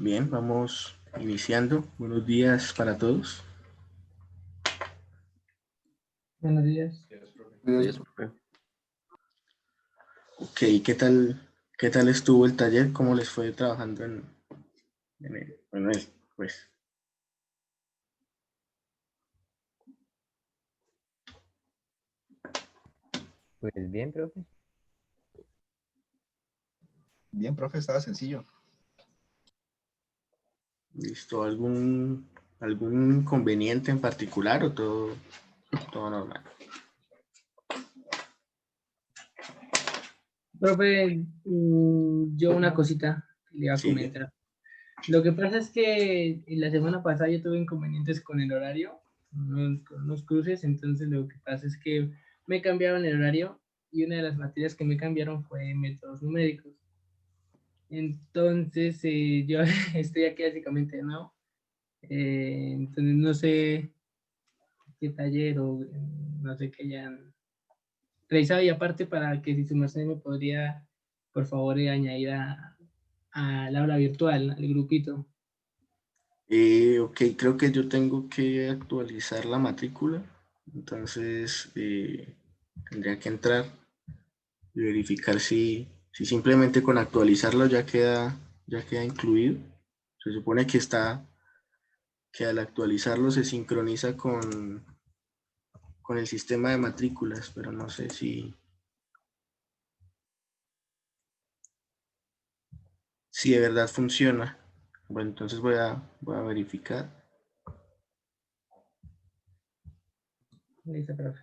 Bien, vamos iniciando. Buenos días para todos. Buenos días. Buenos días, profe. Ok, qué tal estuvo el taller? ¿Cómo les fue trabajando en él? Pues, Pues bien, profe. Bien, profe, estaba sencillo. ¿listo? ¿Algún inconveniente en particular o todo normal? Profe, yo una cosita que le iba a Sí. comentar. Lo que pasa es que la semana pasada yo tuve inconvenientes con el horario, con unos cruces, entonces lo que pasa es que me cambiaron el horario y una de las materias que me cambiaron fue métodos numéricos. Entonces yo estoy aquí básicamente, ¿no? Entonces no sé qué taller o no sé qué hayan revisado y aparte para que si su merced me podría, por favor, añadir al aula virtual, al grupito. Ok, creo que yo tengo que actualizar la matrícula. Entonces, tendría que entrar y verificar si simplemente con actualizarlo ya queda incluido. Se supone que al actualizarlo se sincroniza con el sistema de matrículas, pero no sé si de verdad funciona. Bueno, entonces voy a verificar Listo, profe.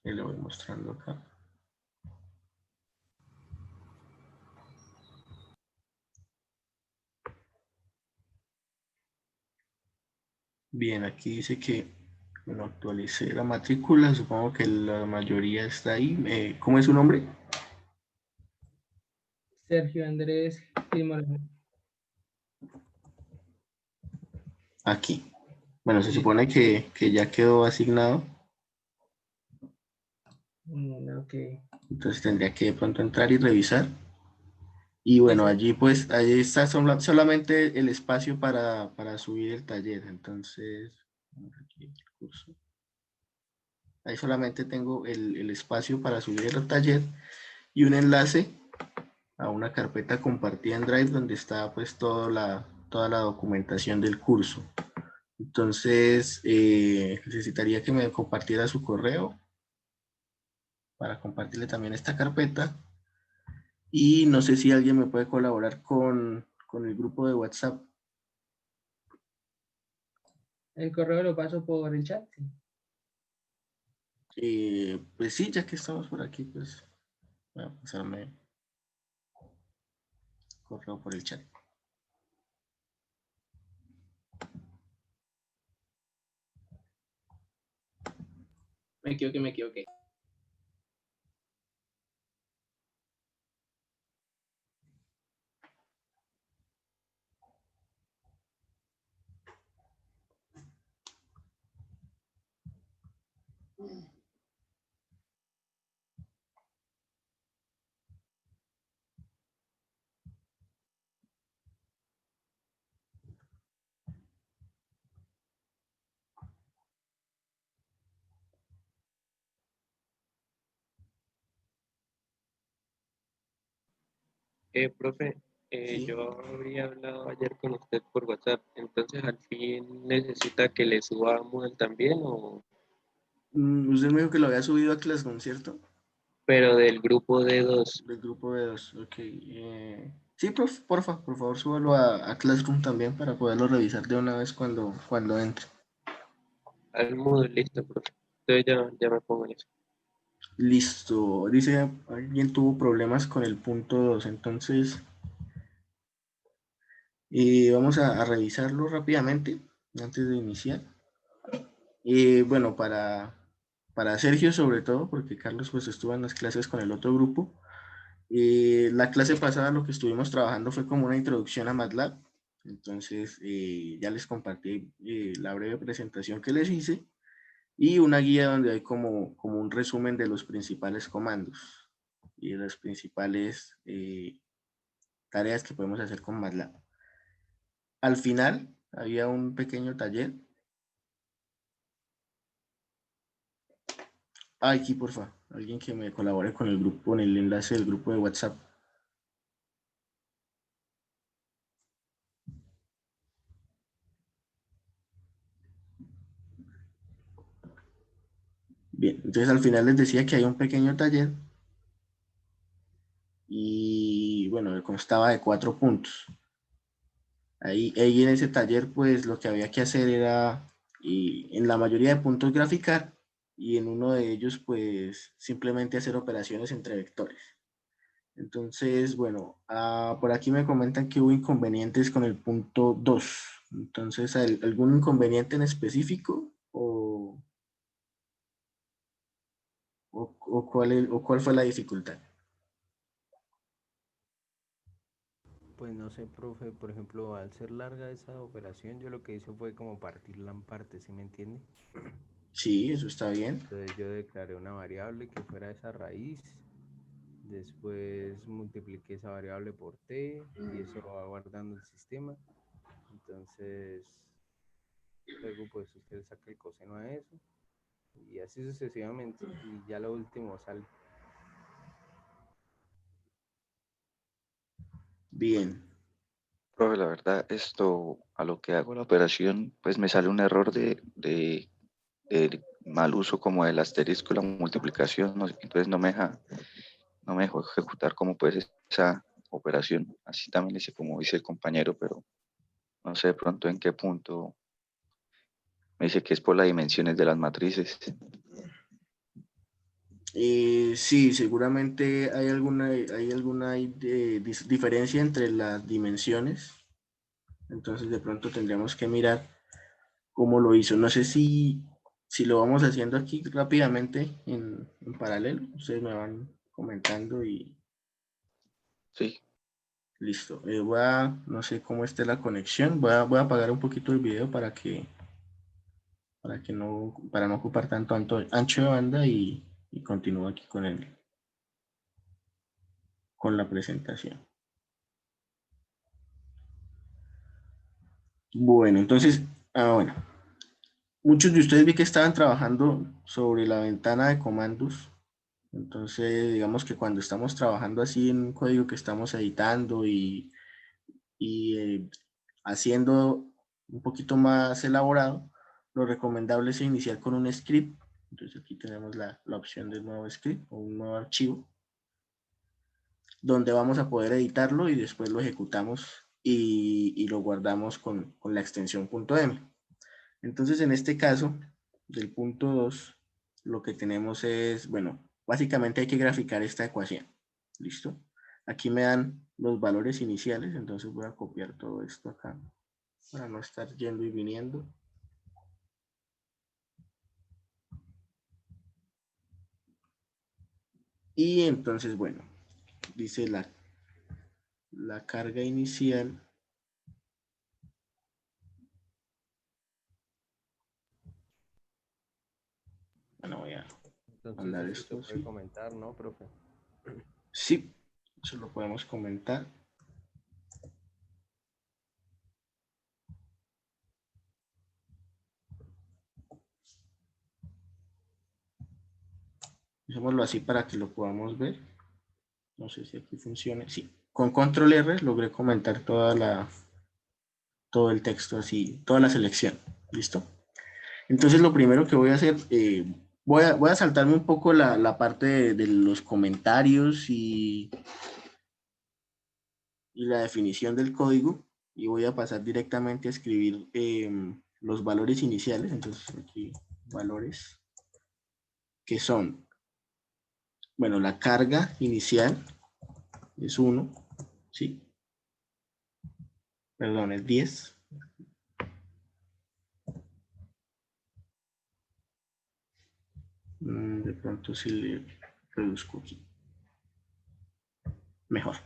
y le voy mostrando acá. Bien, aquí dice que bueno, actualicé la matrícula, supongo que la mayoría está ahí. ¿Cómo es su nombre? Sergio Andrés Gilmore. Aquí. Bueno, se Listo. supone que ya quedó asignado, Ok. entonces tendría que de pronto entrar y revisar. Y bueno, Listo. allí pues, allí está solamente el espacio para subir el taller. Entonces, vamos aquí, el curso. Ahí solamente tengo el espacio para subir el taller y un enlace a una carpeta compartida en Drive donde está pues toda la documentación del curso. Entonces, necesitaría que me compartiera su correo para compartirle también esta carpeta. Y no sé si alguien me puede colaborar con el grupo de WhatsApp. El correo lo paso por el chat. Pues sí, ya que estamos por aquí, pues voy a pasarme el correo por el chat. Me equivoqué. Profe, Sí. yo había hablado ayer con usted por WhatsApp, entonces al fin necesita que le suba a Moodle también, Usted me dijo que lo había subido a Classroom, ¿cierto? pero del grupo de dos. Del grupo de dos, ok. Sí, porfa, por favor, súbalo a Classroom también para poderlo revisar de una vez cuando entre. Al Moodle, listo, profe. Entonces ya me pongo en eso. Listo. Dice, alguien tuvo problemas con el punto 2, entonces vamos a revisarlo rápidamente antes de iniciar. Bueno, para Sergio sobre todo, porque Carlos pues estuvo en las clases con el otro grupo. La clase pasada lo que estuvimos trabajando fue como una introducción a MATLAB. Entonces ya les compartí la breve presentación que les hice y una guía donde hay como un resumen de los principales comandos y de las principales tareas que podemos hacer con MATLAB. Al final había un pequeño taller. Aquí, por favor, alguien que me colabore con el grupo, con el enlace del grupo de WhatsApp. Bien, entonces al final les decía que hay un pequeño taller y bueno, constaba de 4 puntos. Ahí en ese taller, pues lo que había que hacer era, y en la mayoría de puntos, graficar, y en uno de ellos, pues simplemente hacer operaciones entre vectores. Entonces, bueno, por aquí me comentan que hubo inconvenientes con el punto 2. Entonces, ¿algún inconveniente en específico? ¿O cuál fue la dificultad? Pues no sé, profe, por ejemplo, al ser larga esa operación, yo lo que hice fue como partirla en partes, ¿sí me entiende? Sí, eso está bien. Entonces yo declaré una variable que fuera esa raíz, después multipliqué esa variable por t y eso va guardando el sistema. Entonces, luego pues usted saca el coseno a eso y así sucesivamente y ya lo último sale. Bien. Profe, la verdad, esto, a lo que hago la operación, pues me sale un error de mal uso como del asterisco y la multiplicación, entonces no me dejó ejecutar como pues esa operación. Así también hice como dice el compañero, pero no sé de pronto en qué punto me dice que es por las dimensiones de las matrices. Sí, seguramente hay alguna diferencia entre las dimensiones. Entonces de pronto tendríamos que mirar cómo lo hizo. No sé si lo vamos haciendo aquí rápidamente en paralelo. Ustedes me van comentando y Sí, listo. No sé cómo esté la conexión. Voy a apagar un poquito el video para no ocupar tanto ancho de banda y continúo aquí con la presentación. Bueno, entonces, bueno, muchos de ustedes vi que estaban trabajando sobre la ventana de comandos. Entonces, digamos que cuando estamos trabajando así en un código que estamos editando y haciendo un poquito más elaborado, lo recomendable es iniciar con un script. Entonces aquí tenemos la opción del nuevo script o un nuevo archivo, donde vamos a poder editarlo y después lo ejecutamos y lo guardamos con la extensión .m. Entonces, en este caso, del punto 2, lo que tenemos es, bueno, básicamente hay que graficar esta ecuación. ¿Listo? Aquí me dan los valores iniciales, entonces voy a copiar todo esto acá para no estar yendo y viniendo. Y entonces, bueno, dice la carga inicial. Bueno, voy a Entonces mandar eso se esto puede así. comentar, ¿no, profe? Sí, eso lo podemos comentar. Dejémoslo así para que lo podamos ver. No sé si aquí funciona. Sí, con control R logré comentar todo el texto así, toda la selección. ¿Listo? Entonces lo primero que voy a hacer, voy a saltarme un poco la parte de los comentarios y la definición del código y voy a pasar directamente a escribir los valores iniciales. Entonces aquí valores que son, bueno, la carga inicial es 1, ¿sí? Perdón, es 10. De pronto si le reduzco aquí. Mejor.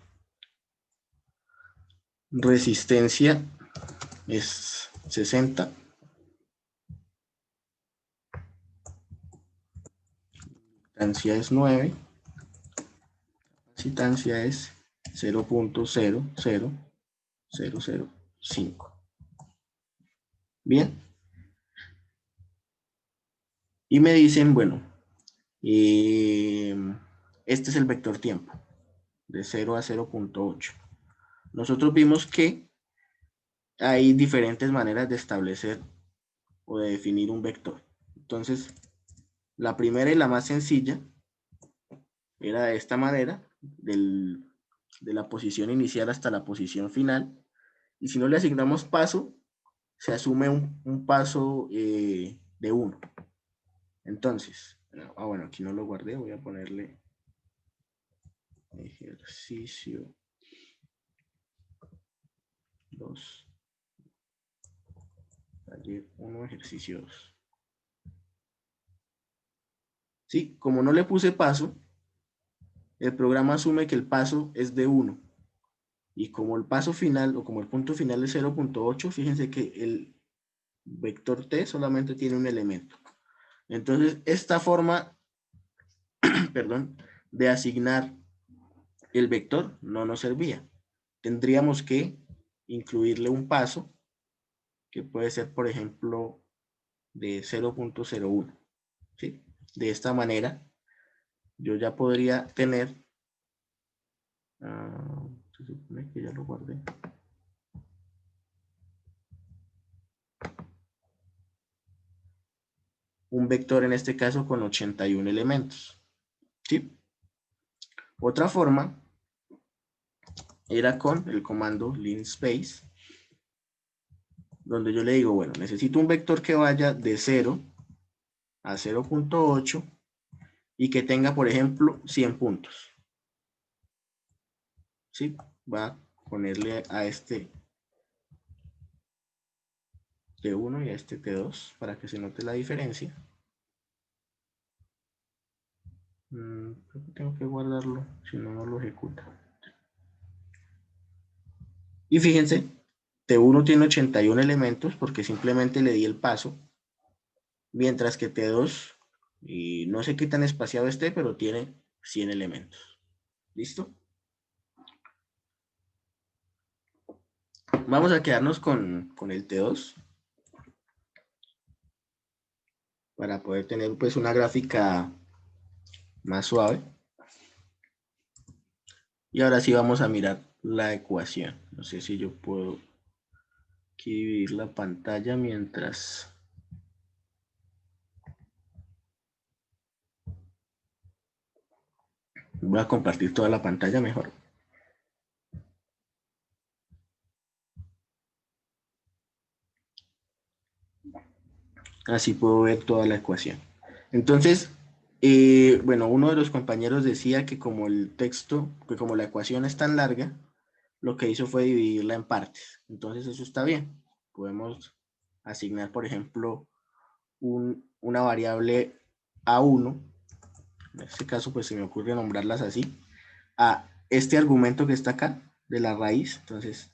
Resistencia es 60. Capacitancia es 9. Capacitancia es 0.00005. Bien. Y me dicen, bueno, este es el vector tiempo, de 0 a 0.8. Nosotros vimos que hay diferentes maneras de establecer o de definir un vector. Entonces, la primera y la más sencilla era de esta manera, de la posición inicial hasta la posición final. Y si no le asignamos paso, se asume un paso de 1. Entonces, bueno, aquí no lo guardé, voy a ponerle ejercicio 2. Taller 1, ejercicio 2. Sí, como no le puse paso, el programa asume que el paso es de 1. Y como el paso final, o como el punto final es 0.8, fíjense que el vector t solamente tiene un elemento. Entonces, esta forma, perdón, de asignar el vector no nos servía. Tendríamos que incluirle un paso, que puede ser, por ejemplo, de 0.01. ¿Sí? De esta manera, yo ya podría tener, se supone que ya lo guardé. Un vector en este caso con 81 elementos. ¿Sí? Otra forma era con el comando linspace, donde yo le digo, bueno, necesito un vector que vaya de 0 a 0.8 y que tenga, por ejemplo, 100 puntos. ¿Sí? Va a ponerle a este T1 y a este T2 para que se note la diferencia. Creo que tengo que guardarlo, si no, no lo ejecuta. Y fíjense, T1 tiene 81 elementos porque simplemente le di el paso, mientras que T2, y no sé qué tan espaciado esté, pero tiene 100 elementos. ¿Listo? Vamos a quedarnos con el T2 para poder tener pues una gráfica más suave. Y ahora sí vamos a mirar la ecuación. No sé si yo puedo aquí dividir la pantalla mientras... Voy a compartir toda la pantalla mejor. Así puedo ver toda la ecuación. Entonces, bueno, uno de los compañeros decía que como el texto, que como la ecuación es tan larga, lo que hizo fue dividirla en partes. Entonces eso está bien. Podemos asignar, por ejemplo, una variable A1. En este caso, pues se me ocurre nombrarlas así. A este argumento que está acá, de la raíz. Entonces,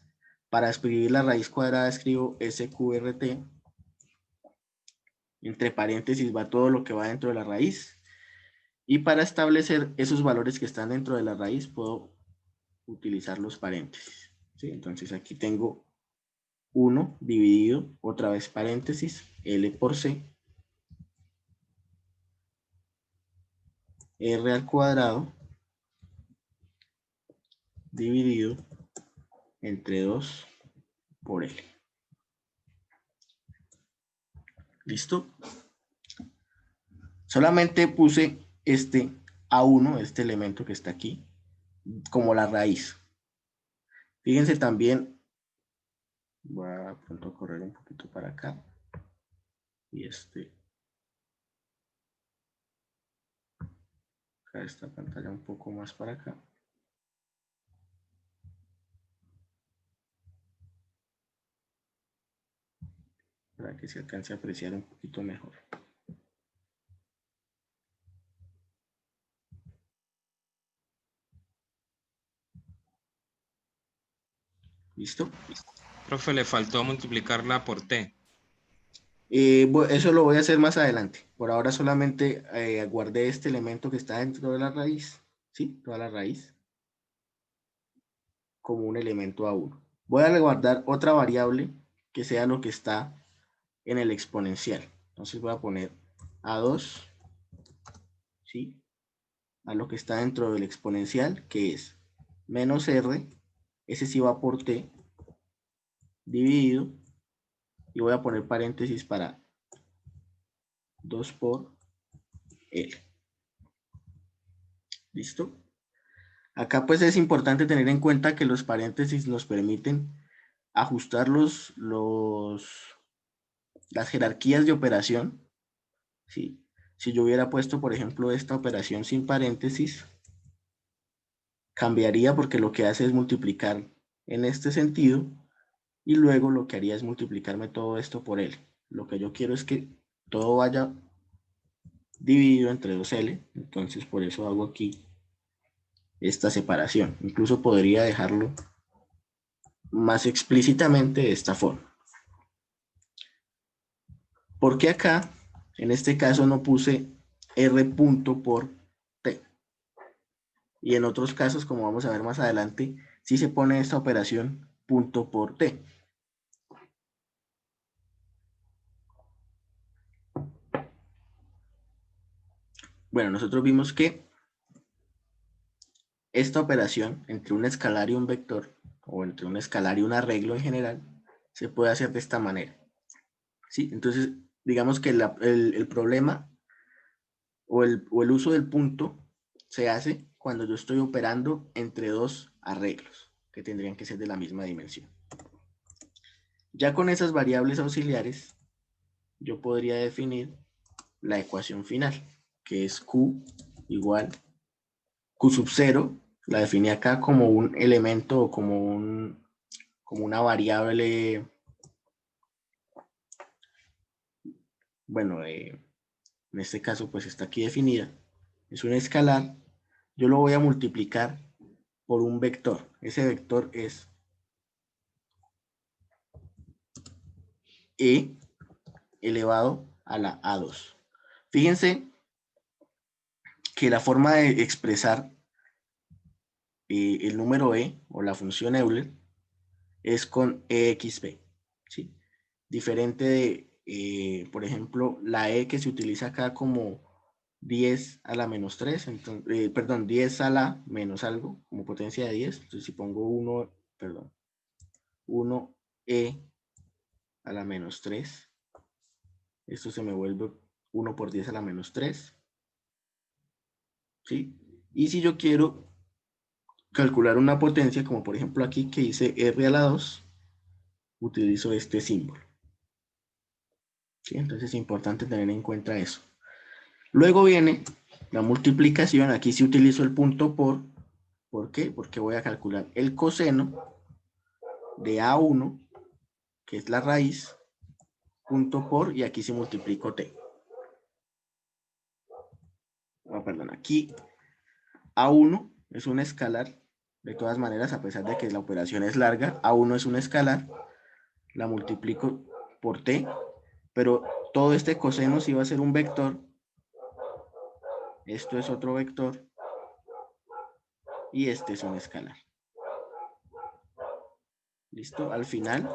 para escribir la raíz cuadrada, escribo SQRT. Entre paréntesis va todo lo que va dentro de la raíz. Y para establecer esos valores que están dentro de la raíz, puedo utilizar los paréntesis. ¿Sí? Entonces aquí tengo 1 dividido, otra vez paréntesis, L por C, R al cuadrado, dividido entre 2 por L. ¿Listo? Solamente puse este A1, este elemento que está aquí, como la raíz. Fíjense también, voy a pronto correr un poquito para acá. Y acá esta pantalla un poco más para acá. Para que se alcance a apreciar un poquito mejor. ¿Listo? Profe, le faltó multiplicarla por t. Eso lo voy a hacer más adelante. Por ahora solamente guardé este elemento que está dentro de la raíz. ¿Sí? Toda la raíz. como un elemento A1. Voy a guardar otra variable que sea lo que está en el exponencial. Entonces voy a poner A2, ¿sí? A lo que está dentro del exponencial, que es menos R, ese sí va por T, dividido, y voy a poner paréntesis para 2 por L. ¿Listo? Acá pues es importante tener en cuenta que los paréntesis nos permiten ajustar las jerarquías de operación, ¿sí? Si yo hubiera puesto, por ejemplo, esta operación sin paréntesis, cambiaría porque lo que hace es multiplicar en este sentido y luego lo que haría es multiplicarme todo esto por L. Lo que yo quiero es que todo vaya dividido entre 2L, entonces por eso hago aquí esta separación. Incluso podría dejarlo más explícitamente de esta forma. ¿Por qué acá, en este caso, no puse R punto por T? Y en otros casos, como vamos a ver más adelante, sí se pone esta operación punto por T. Bueno, nosotros vimos que esta operación entre un escalar y un vector, o entre un escalar y un arreglo en general, se puede hacer de esta manera. ¿Sí? Entonces, digamos que el problema o el uso del punto se hace cuando yo estoy operando entre dos arreglos, que tendrían que ser de la misma dimensión. Ya con esas variables auxiliares, yo podría definir la ecuación final, que es Q igual Q sub 0, la definí acá como un elemento o como una variable, bueno, en este caso pues está aquí definida, es un escalar, yo lo voy a multiplicar por un vector, ese vector es E elevado a la A2. Fíjense que la forma de expresar el número E o la función Euler es con EXP, ¿sí? Diferente de, por ejemplo, la E que se utiliza acá como 10 a la menos 3, entonces, perdón, 10 a la menos algo, como potencia de 10, entonces si pongo 1E a la menos 3, esto se me vuelve 1 por 10 a la menos 3, ¿sí? Y si yo quiero calcular una potencia, como por ejemplo aquí que dice R a la 2, utilizo este símbolo. ¿Sí? Entonces es importante tener en cuenta eso. Luego viene la multiplicación. Aquí sí utilizo el punto por. ¿Por qué? Porque voy a calcular el coseno de A1, que es la raíz, punto por, y aquí sí multiplico T. Perdón, aquí A1 es un escalar. De todas maneras, a pesar de que la operación es larga, A1 es un escalar. La multiplico por T, pero todo este coseno sí va a ser un vector. Esto es otro vector. Y este es un escalar. ¿Listo? Al final,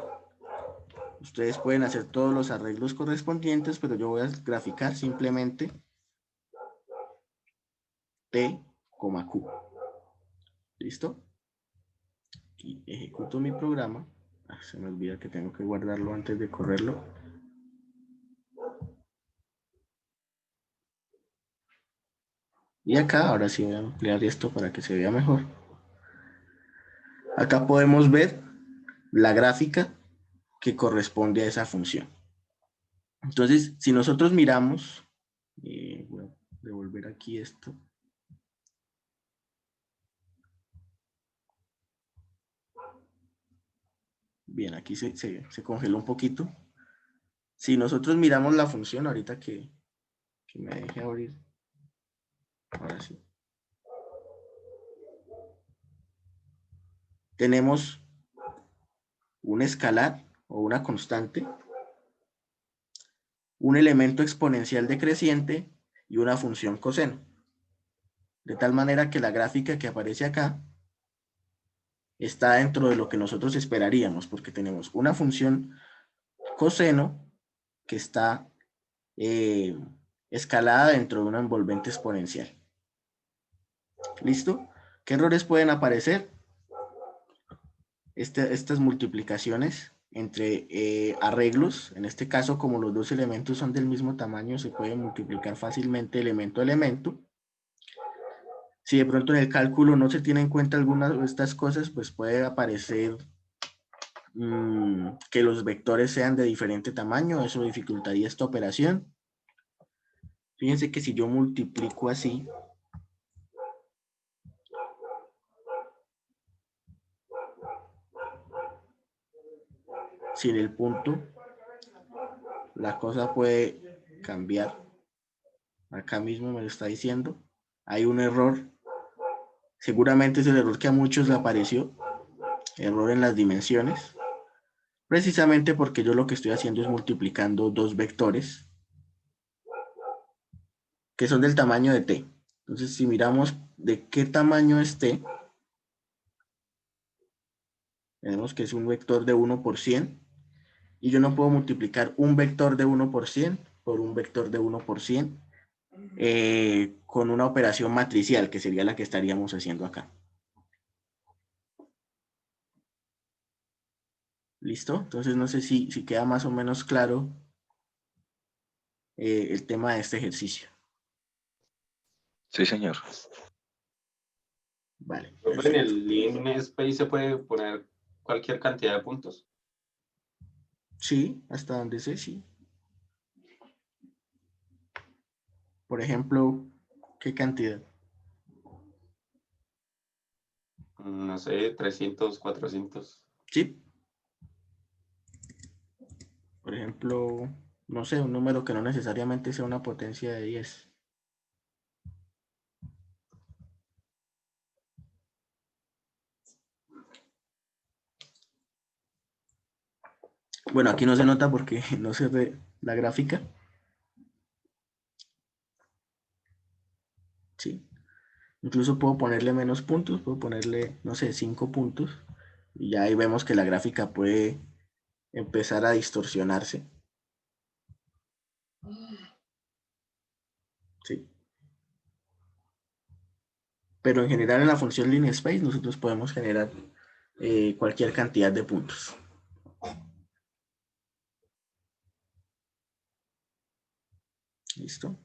ustedes pueden hacer todos los arreglos correspondientes, pero yo voy a graficar simplemente T, Q. ¿Listo? Y ejecuto mi programa. Se me olvida que tengo que guardarlo antes de correrlo. Y acá, ahora sí voy a ampliar esto para que se vea mejor. Acá podemos ver la gráfica que corresponde a esa función. Entonces, si nosotros miramos, voy a devolver aquí esto. Bien, aquí se congeló un poquito. Si nosotros miramos la función, ahorita que me deje abrir. Ahora sí. Tenemos un escalar o una constante, un elemento exponencial decreciente y una función coseno. De tal manera que la gráfica que aparece acá está dentro de lo que nosotros esperaríamos, porque tenemos una función coseno que está escalada dentro de una envolvente exponencial. ¿Listo? ¿Qué errores pueden aparecer? Estas multiplicaciones entre arreglos, en este caso, como los dos elementos son del mismo tamaño, se puede multiplicar fácilmente elemento a elemento. Si de pronto en el cálculo no se tiene en cuenta alguna de estas cosas, pues puede aparecer que los vectores sean de diferente tamaño, eso dificultaría esta operación. Fíjense que si yo multiplico así, sin el punto, la cosa puede cambiar. Acá mismo me lo está diciendo. Hay un error. Seguramente es el error que a muchos le apareció. Error en las dimensiones. Precisamente porque yo lo que estoy haciendo es multiplicando dos vectores que son del tamaño de t. Entonces, si miramos de qué tamaño es t, tenemos que es un vector de 1 por 100. Y yo no puedo multiplicar un vector de 1 por 100 por un vector de 1 por 100 con una operación matricial, que sería la que estaríamos haciendo acá. ¿Listo? Entonces no sé si queda más o menos claro el tema de este ejercicio. Sí, señor. Vale. Profe, en el Lean Space se puede poner cualquier cantidad de puntos. Sí, hasta donde sé, sí. Por ejemplo, ¿qué cantidad? No sé, 300, 400. Sí. Por ejemplo, no sé, un número que no necesariamente sea una potencia de 10. Bueno, aquí no se nota porque no se ve la gráfica. Sí. Incluso puedo ponerle menos puntos, puedo ponerle, no sé, 5 puntos. Y ya ahí vemos que la gráfica puede empezar a distorsionarse. Sí. Pero en general en la función linear space nosotros podemos generar cualquier cantidad de puntos. ¿Listo?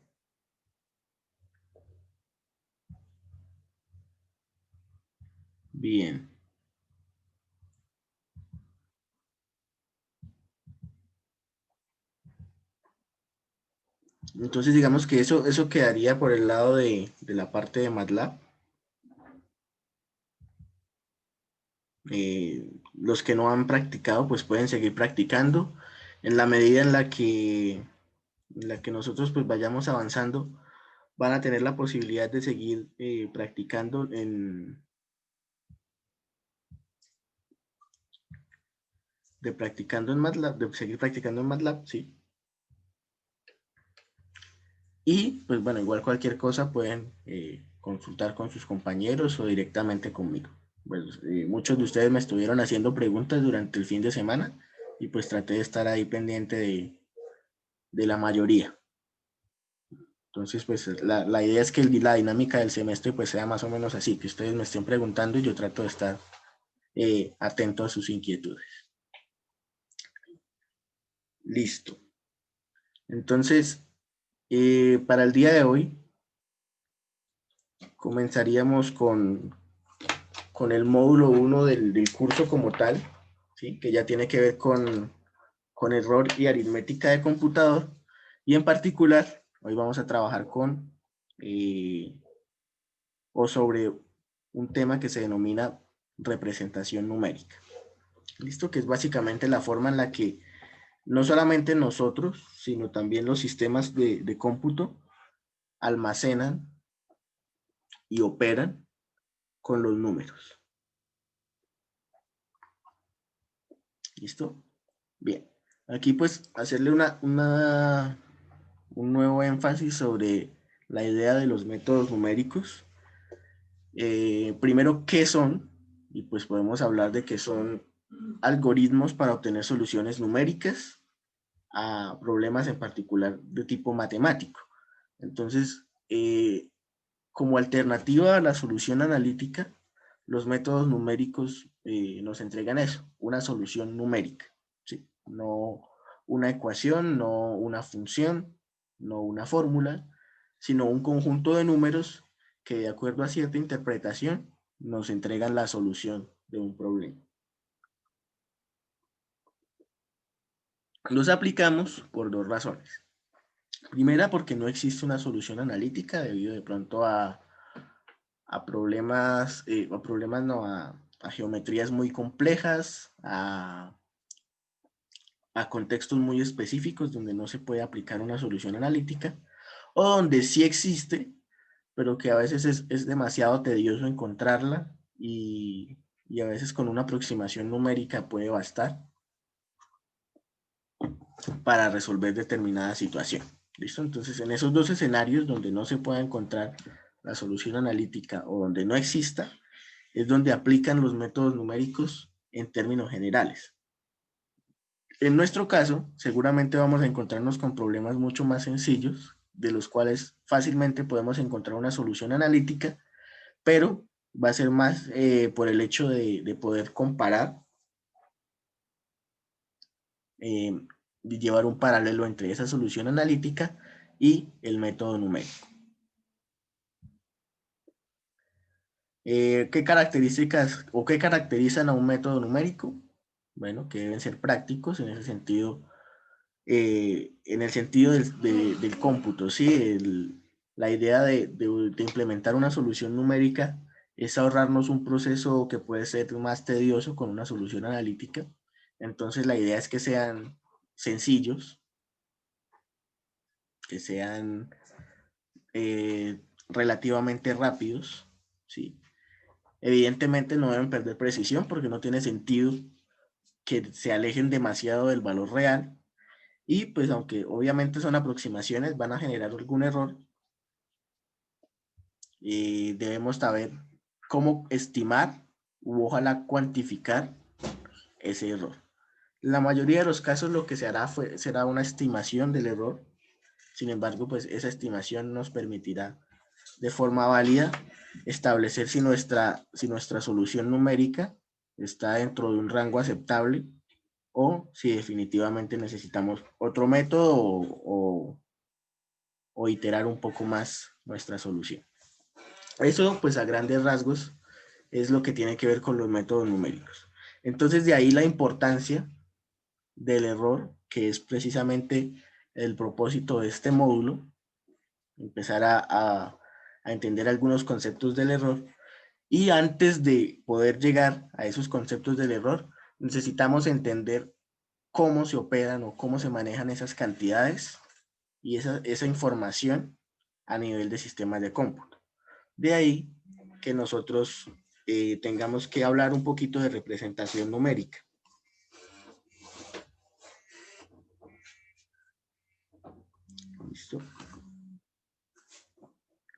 Bien. Entonces digamos que eso quedaría por el lado de la parte de MATLAB. Los que no han practicado pues pueden seguir practicando en la medida en la que nosotros pues vayamos avanzando, van a tener la posibilidad de seguir practicando en MATLAB, de seguir practicando en MATLAB, sí. Y pues bueno, igual cualquier cosa pueden consultar con sus compañeros o directamente conmigo. Pues, muchos de ustedes me estuvieron haciendo preguntas durante el fin de semana y pues traté de estar ahí pendiente de la mayoría. Entonces, pues la idea es que la dinámica del semestre pues sea más o menos así, que ustedes me estén preguntando y yo trato de estar atento a sus inquietudes. Listo. Entonces, para el día de hoy, comenzaríamos con el módulo 1 del curso como tal, ¿sí? Que ya tiene que ver con error y aritmética de computador. Y en particular, hoy vamos a trabajar con o sobre un tema que se denomina representación numérica. ¿Listo? Que es básicamente la forma en la que no solamente nosotros, sino también los sistemas de cómputo almacenan y operan con los números. ¿Listo? Bien. Aquí pues hacerle un nuevo énfasis sobre la idea de los métodos numéricos. Primero, ¿qué son? y pues podemos hablar de que son algoritmos para obtener soluciones numéricas a problemas en particular de tipo matemático. Entonces, como alternativa a la solución analítica, los métodos numéricos nos entregan eso, una solución numérica, ¿sí? No una ecuación, no una función, no una fórmula, sino un conjunto de números que de acuerdo a cierta interpretación nos entregan la solución de un problema. Los aplicamos por dos razones. Primera, porque no existe una solución analítica debido de pronto a problemas, a geometrías muy complejas, a contextos muy específicos donde no se puede aplicar una solución analítica, o donde sí existe, pero que a veces es demasiado tedioso encontrarla y a veces con una aproximación numérica puede bastar para resolver determinada situación. ¿Listo? Entonces, en esos dos escenarios donde no se pueda encontrar la solución analítica o donde no exista, es donde aplican los métodos numéricos en términos generales. En nuestro caso, seguramente vamos a encontrarnos con problemas mucho más sencillos, de los cuales fácilmente podemos encontrar una solución analítica, pero va a ser más por el hecho de poder comparar, de llevar un paralelo entre esa solución analítica y el método numérico. ¿Qué características o qué caracterizan a un método numérico? Bueno, que deben ser prácticos en ese sentido, en el sentido del cómputo, ¿sí? La idea de implementar una solución numérica es ahorrarnos un proceso que puede ser más tedioso con una solución analítica. Entonces la idea es que sean sencillos, que sean relativamente rápidos, ¿sí? Evidentemente no deben perder precisión porque no tiene sentido que se alejen demasiado del valor real y pues aunque obviamente son aproximaciones van a generar algún error y debemos saber cómo estimar u ojalá cuantificar ese error. En la mayoría de los casos lo que se hará será una estimación del error. Sin embargo, pues esa estimación nos permitirá de forma válida establecer si nuestra solución numérica está dentro de un rango aceptable o si definitivamente necesitamos otro método o iterar un poco más nuestra solución. Eso, pues a grandes rasgos, es lo que tiene que ver con los métodos numéricos. Entonces, de ahí la importancia del error, que es precisamente el propósito de este módulo, empezar a entender algunos conceptos del error. Y antes de poder llegar a esos conceptos del error, necesitamos entender cómo se operan o cómo se manejan esas cantidades y esa información a nivel de sistemas de cómputo. De ahí que nosotros tengamos que hablar un poquito de representación numérica. ¿Listo?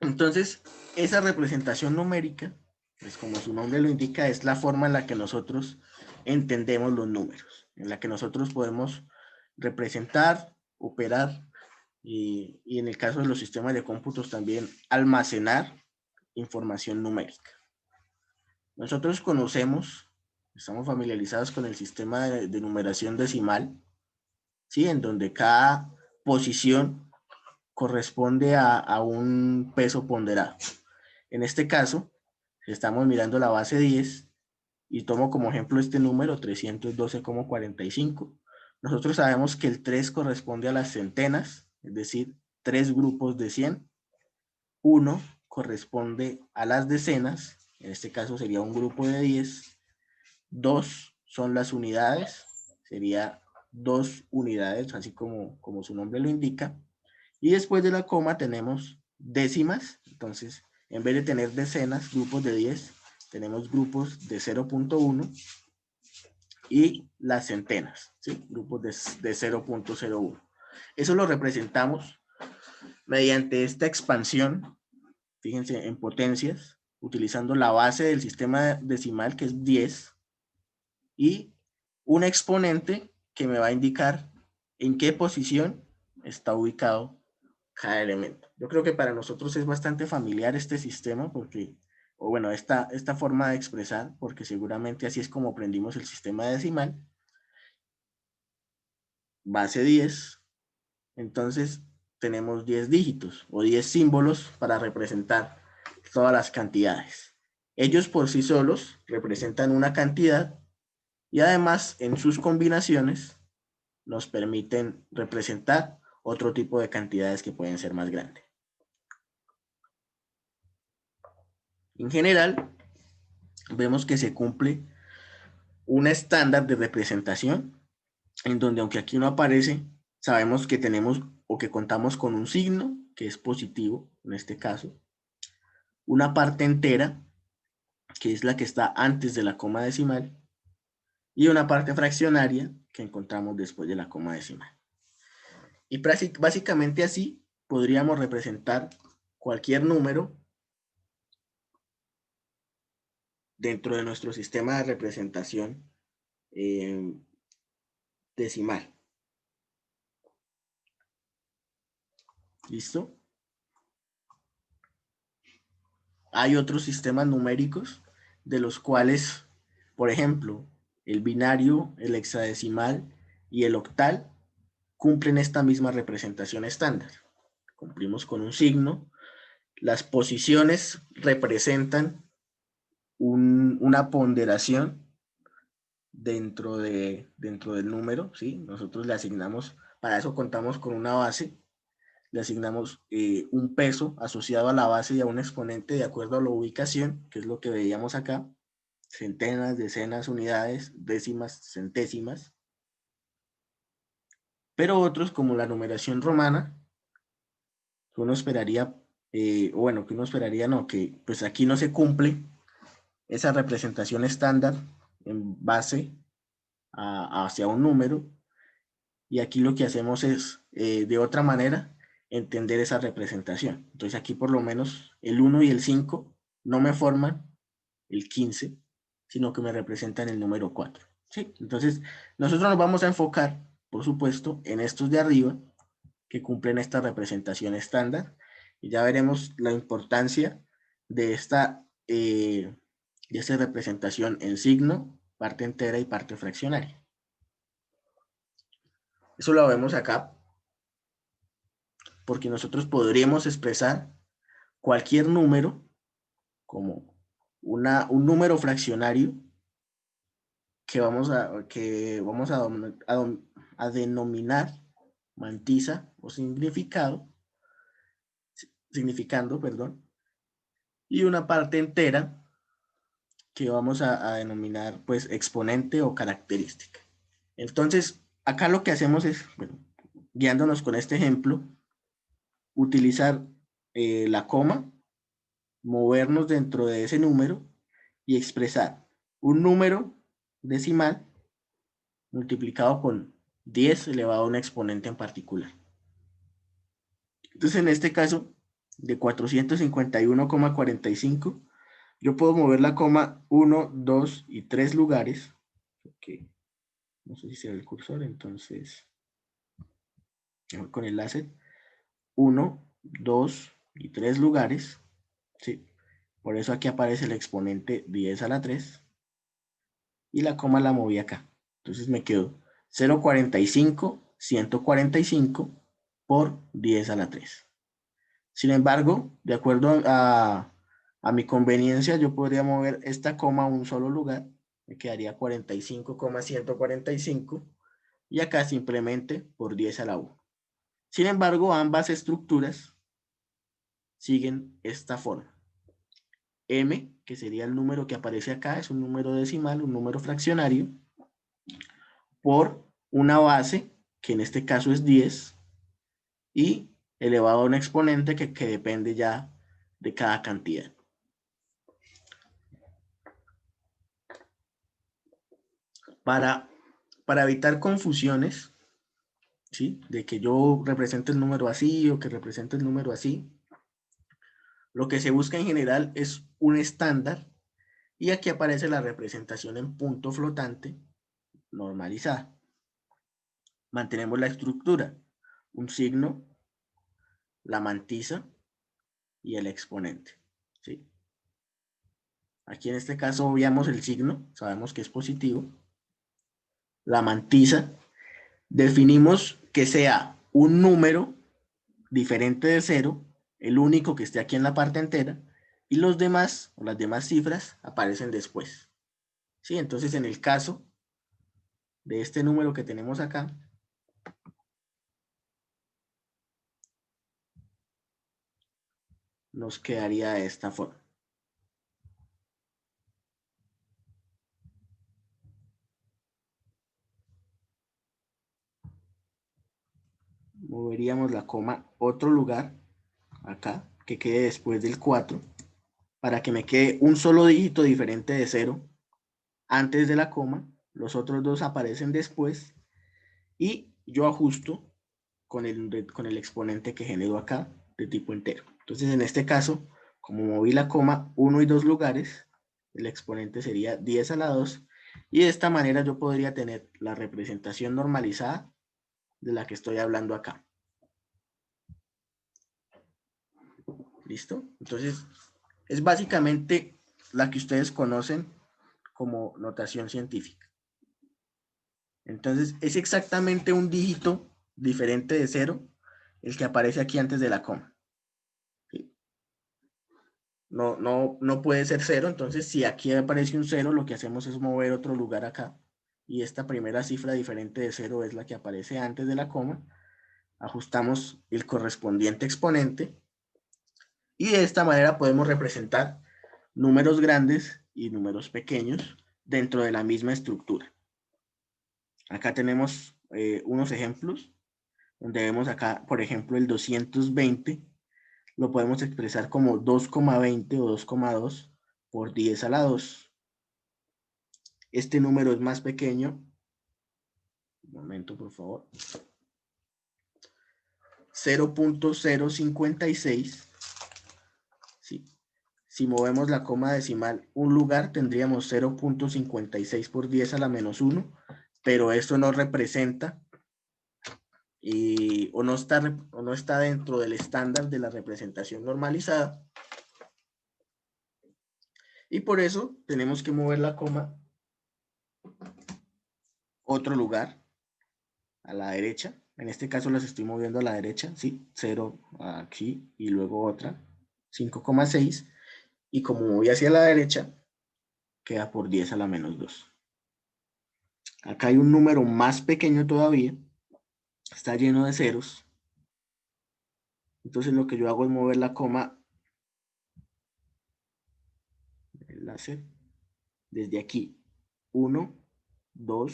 Entonces, esa representación numérica, pues como su nombre lo indica, es la forma en la que nosotros entendemos los números, en la que nosotros podemos representar, operar y en el caso de los sistemas de cómputos también almacenar información numérica. Nosotros conocemos, estamos familiarizados con el sistema de numeración decimal, ¿sí? En donde cada posición corresponde a un peso ponderado. En este caso, estamos mirando la base 10 y tomo como ejemplo este número 312,45. Nosotros sabemos que el 3 corresponde a las centenas, es decir, 3 grupos de 100. 1 corresponde a las decenas, en este caso sería un grupo de 10. 2 son las unidades, sería 2 unidades, así como su nombre lo indica. Y después de la coma tenemos décimas, entonces en vez de tener decenas, grupos de 10, tenemos grupos de 0.1 y las centenas, ¿sí? Grupos de 0.01. Eso lo representamos mediante esta expansión, fíjense, en potencias, utilizando la base del sistema decimal, que es 10, y un exponente que me va a indicar en qué posición está ubicado cada elemento. Yo creo que para nosotros es bastante familiar este sistema, porque, o bueno, esta forma de expresar, porque seguramente así es como aprendimos el sistema decimal. Base 10, entonces tenemos 10 dígitos o 10 símbolos para representar todas las cantidades. Ellos por sí solos representan una cantidad y además en sus combinaciones nos permiten representar otro tipo de cantidades que pueden ser más grandes. En general, vemos que se cumple un estándar de representación en donde, aunque aquí no aparece, sabemos que tenemos o que contamos con un signo que es positivo, en este caso, una parte entera, que es la que está antes de la coma decimal, y una parte fraccionaria que encontramos después de la coma decimal. Y básicamente así podríamos representar cualquier número dentro de nuestro sistema de representación decimal. ¿Listo? Hay otros sistemas numéricos de los cuales, por ejemplo, el binario, el hexadecimal y el octal cumplen esta misma representación estándar. Cumplimos con un signo. Las posiciones representan una ponderación dentro del número, ¿sí? Nosotros le asignamos, para eso contamos con una base, le asignamos un peso asociado a la base y a un exponente de acuerdo a la ubicación, que es lo que veíamos acá, centenas, decenas, unidades, décimas, centésimas. Pero otros, como la numeración romana, que uno esperaría, bueno, que uno esperaría no, que pues aquí no se cumple esa representación estándar en base hacia un número, y aquí lo que hacemos es, de otra manera, entender esa representación. Entonces aquí por lo menos el 1 y el 5 no me forman el 15, sino que me representan el número 4. ¿Sí? Entonces nosotros nos vamos a enfocar, por supuesto, en estos de arriba, que cumplen esta representación estándar, y ya veremos la importancia de esta representación en signo, parte entera y parte fraccionaria. Eso lo vemos acá, porque nosotros podríamos expresar cualquier número como un número fraccionario que vamos a denominar mantisa o significando, perdón, y una parte entera que vamos a denominar pues exponente o característica. Entonces, acá lo que hacemos es, bueno, guiándonos con este ejemplo, utilizar la coma, movernos dentro de ese número y expresar un número decimal multiplicado con 10 elevado a un exponente en particular. Entonces, en este caso, de 451,45, yo puedo mover la coma 1, 2 y 3 lugares. Okay. No sé si se ve el cursor, entonces, con el láser, 1, 2 y 3 lugares. ¿Sí? Por eso aquí aparece el exponente 10 a la 3. Y la coma la moví acá. Entonces me quedó 0,45, 145 por 10 a la 3. Sin embargo, de acuerdo a mi conveniencia, yo podría mover esta coma a un solo lugar. Me quedaría 45,145 y acá simplemente por 10 a la 1. Sin embargo, ambas estructuras siguen esta forma. M, que sería el número que aparece acá, es un número decimal, un número fraccionario, por una base, que en este caso es 10, y elevado a un exponente que depende ya de cada cantidad. Para evitar confusiones, ¿sí? De que yo represente el número así o que represente el número así, Lo que se busca en general es un estándar y aquí aparece la representación en punto flotante normalizada. Mantenemos la estructura, un signo, la mantisa y el exponente. ¿Sí? Aquí en este caso obviamos el signo, sabemos que es positivo. La mantisa, definimos que sea un número diferente de 0, el único que esté aquí en la parte entera, y los demás, o las demás cifras, aparecen después. ¿Sí? Entonces, en el caso de este número que tenemos acá, nos quedaría de esta forma. Moveríamos la coma a otro lugar, acá, que quede después del 4, para que me quede un solo dígito diferente de 0 antes de la coma, los otros dos aparecen después, y yo ajusto con el exponente que genero acá de tipo entero. Entonces, en este caso, como moví la coma 1 y 2 lugares, el exponente sería 10 a la 2, y de esta manera yo podría tener la representación normalizada de la que estoy hablando acá. ¿Listo? Entonces, es básicamente la que ustedes conocen como notación científica. Entonces, es exactamente un dígito diferente de 0 el que aparece aquí antes de la coma. ¿Sí? No puede ser 0, entonces si aquí aparece un 0, lo que hacemos es mover otro lugar acá, y esta primera cifra diferente de 0 es la que aparece antes de la coma. Ajustamos el correspondiente exponente, y de esta manera podemos representar números grandes y números pequeños dentro de la misma estructura. Acá tenemos unos ejemplos, donde vemos acá, por ejemplo, el 220, lo podemos expresar como 2,20 o 2,2 por 10 a la 2. Este número es más pequeño. Un momento, por favor. 0.056. ¿Sí? Si movemos la coma decimal un lugar, tendríamos 0.56 por 10 a la menos 1, pero esto no representa o no está dentro del estándar de la representación normalizada. Y por eso tenemos que mover la coma otro lugar a la derecha. En este caso las estoy moviendo a la derecha, ¿sí? 0 aquí y luego otra, 5,6. Y como moví hacia la derecha, queda por 10 a la menos 2. Acá hay un número más pequeño todavía. Está lleno de ceros. Entonces lo que yo hago es mover la coma el láser desde aquí. 1, 2,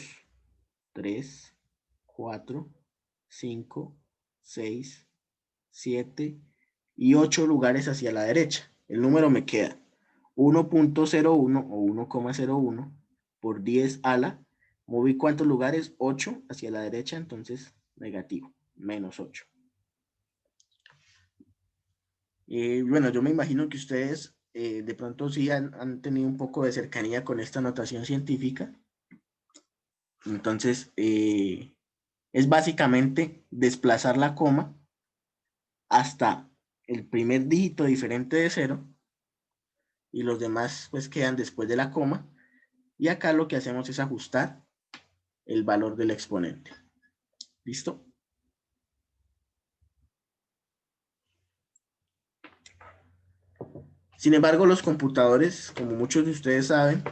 3, 4, 5, 6, 7 y 8 lugares hacia la derecha. El número me queda 1.01 o 1,01 por 10 a la. Moví cuántos lugares, 8 hacia la derecha, entonces negativo, menos 8. Bueno, yo me imagino que ustedes de pronto sí han tenido un poco de cercanía con esta notación científica. Entonces, es básicamente desplazar la coma hasta el primer dígito diferente de 0 y los demás pues quedan después de la coma, y acá lo que hacemos es ajustar el valor del exponente. ¿Listo? Sin embargo, los computadores, como muchos de ustedes saben,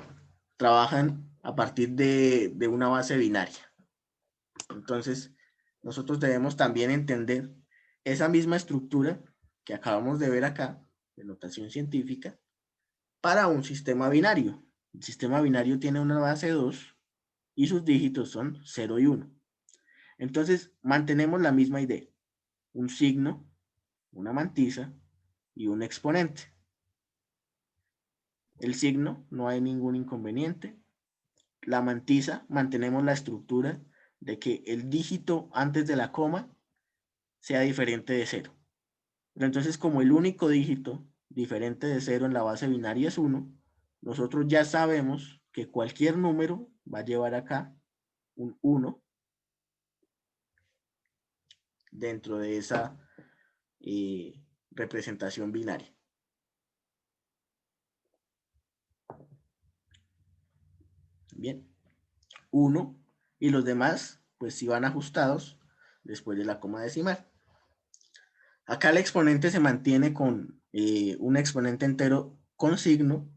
trabajan a partir de una base binaria. Entonces, nosotros debemos también entender esa misma estructura que acabamos de ver acá, de notación científica, para un sistema binario. El sistema binario tiene una base 2 y sus dígitos son 0 y 1. Entonces, mantenemos la misma idea. Un signo, una mantisa y un exponente. El signo, no hay ningún inconveniente. La mantisa, mantenemos la estructura de que el dígito antes de la coma sea diferente de 0. Pero entonces, como el único dígito diferente de 0 en la base binaria es 1, nosotros ya sabemos que cualquier número va a llevar acá un 1 dentro de esa representación binaria. Bien, 1 y los demás pues si van ajustados después de la coma decimal. Acá el exponente se mantiene con un exponente entero con signo,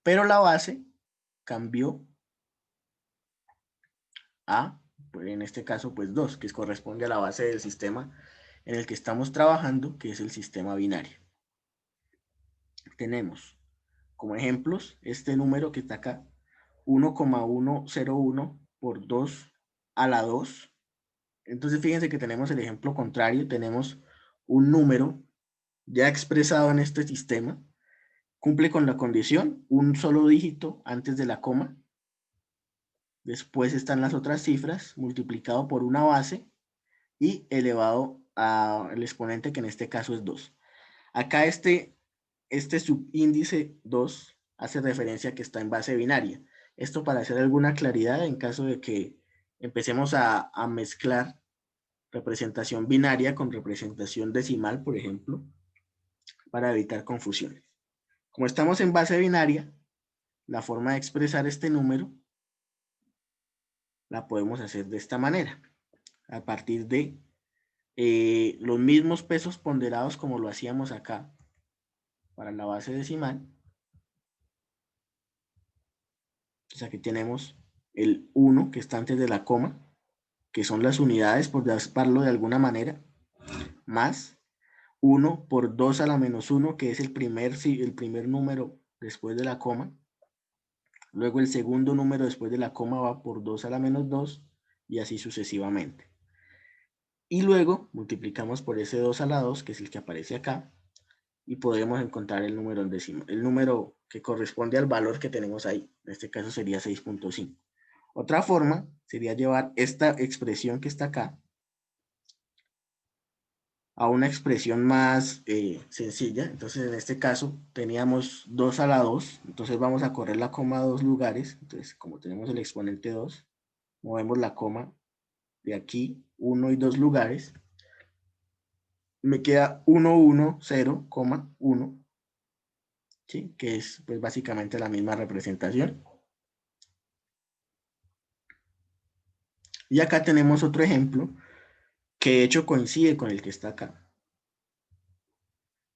pero la base cambió a, pues en este caso, pues 2, que corresponde a la base del sistema en el que estamos trabajando, que es el sistema binario. Tenemos como ejemplos este número que está acá, 1,101 por 2 a la 2. Entonces fíjense que tenemos el ejemplo contrario, tenemos un número ya expresado en este sistema, cumple con la condición, un solo dígito antes de la coma, después están las otras cifras, multiplicado por una base y elevado al exponente que en este caso es 2. Acá este subíndice 2 hace referencia a que está en base binaria. Esto para hacer alguna claridad en caso de que empecemos a mezclar representación binaria con representación decimal, por ejemplo, para evitar confusiones. Como estamos en base binaria, la forma de expresar este número la podemos hacer de esta manera, a partir de los mismos pesos ponderados como lo hacíamos acá para la base decimal. Entonces aquí tenemos el 1 que está antes de la coma, que son las unidades, por llamarlo de alguna manera, más 1 por 2 a la menos 1, que es el primer número después de la coma. Luego el segundo número después de la coma va por 2 a la menos 2 y así sucesivamente. Y luego multiplicamos por ese 2 a la 2, que es el que aparece acá, y podremos encontrar el número en décimo, el número que corresponde al valor que tenemos ahí. En este caso sería 6.5. Otra forma sería llevar esta expresión que está acá a una expresión más sencilla. Entonces en este caso teníamos 2 a la 2, entonces vamos a correr la coma a 2 lugares. Entonces como tenemos el exponente 2, movemos la coma de aquí 1 y 2 lugares. Me queda 1, 1, 0, 1, ¿sí? Que es pues básicamente la misma representación. Y acá tenemos otro ejemplo que de hecho coincide con el que está acá,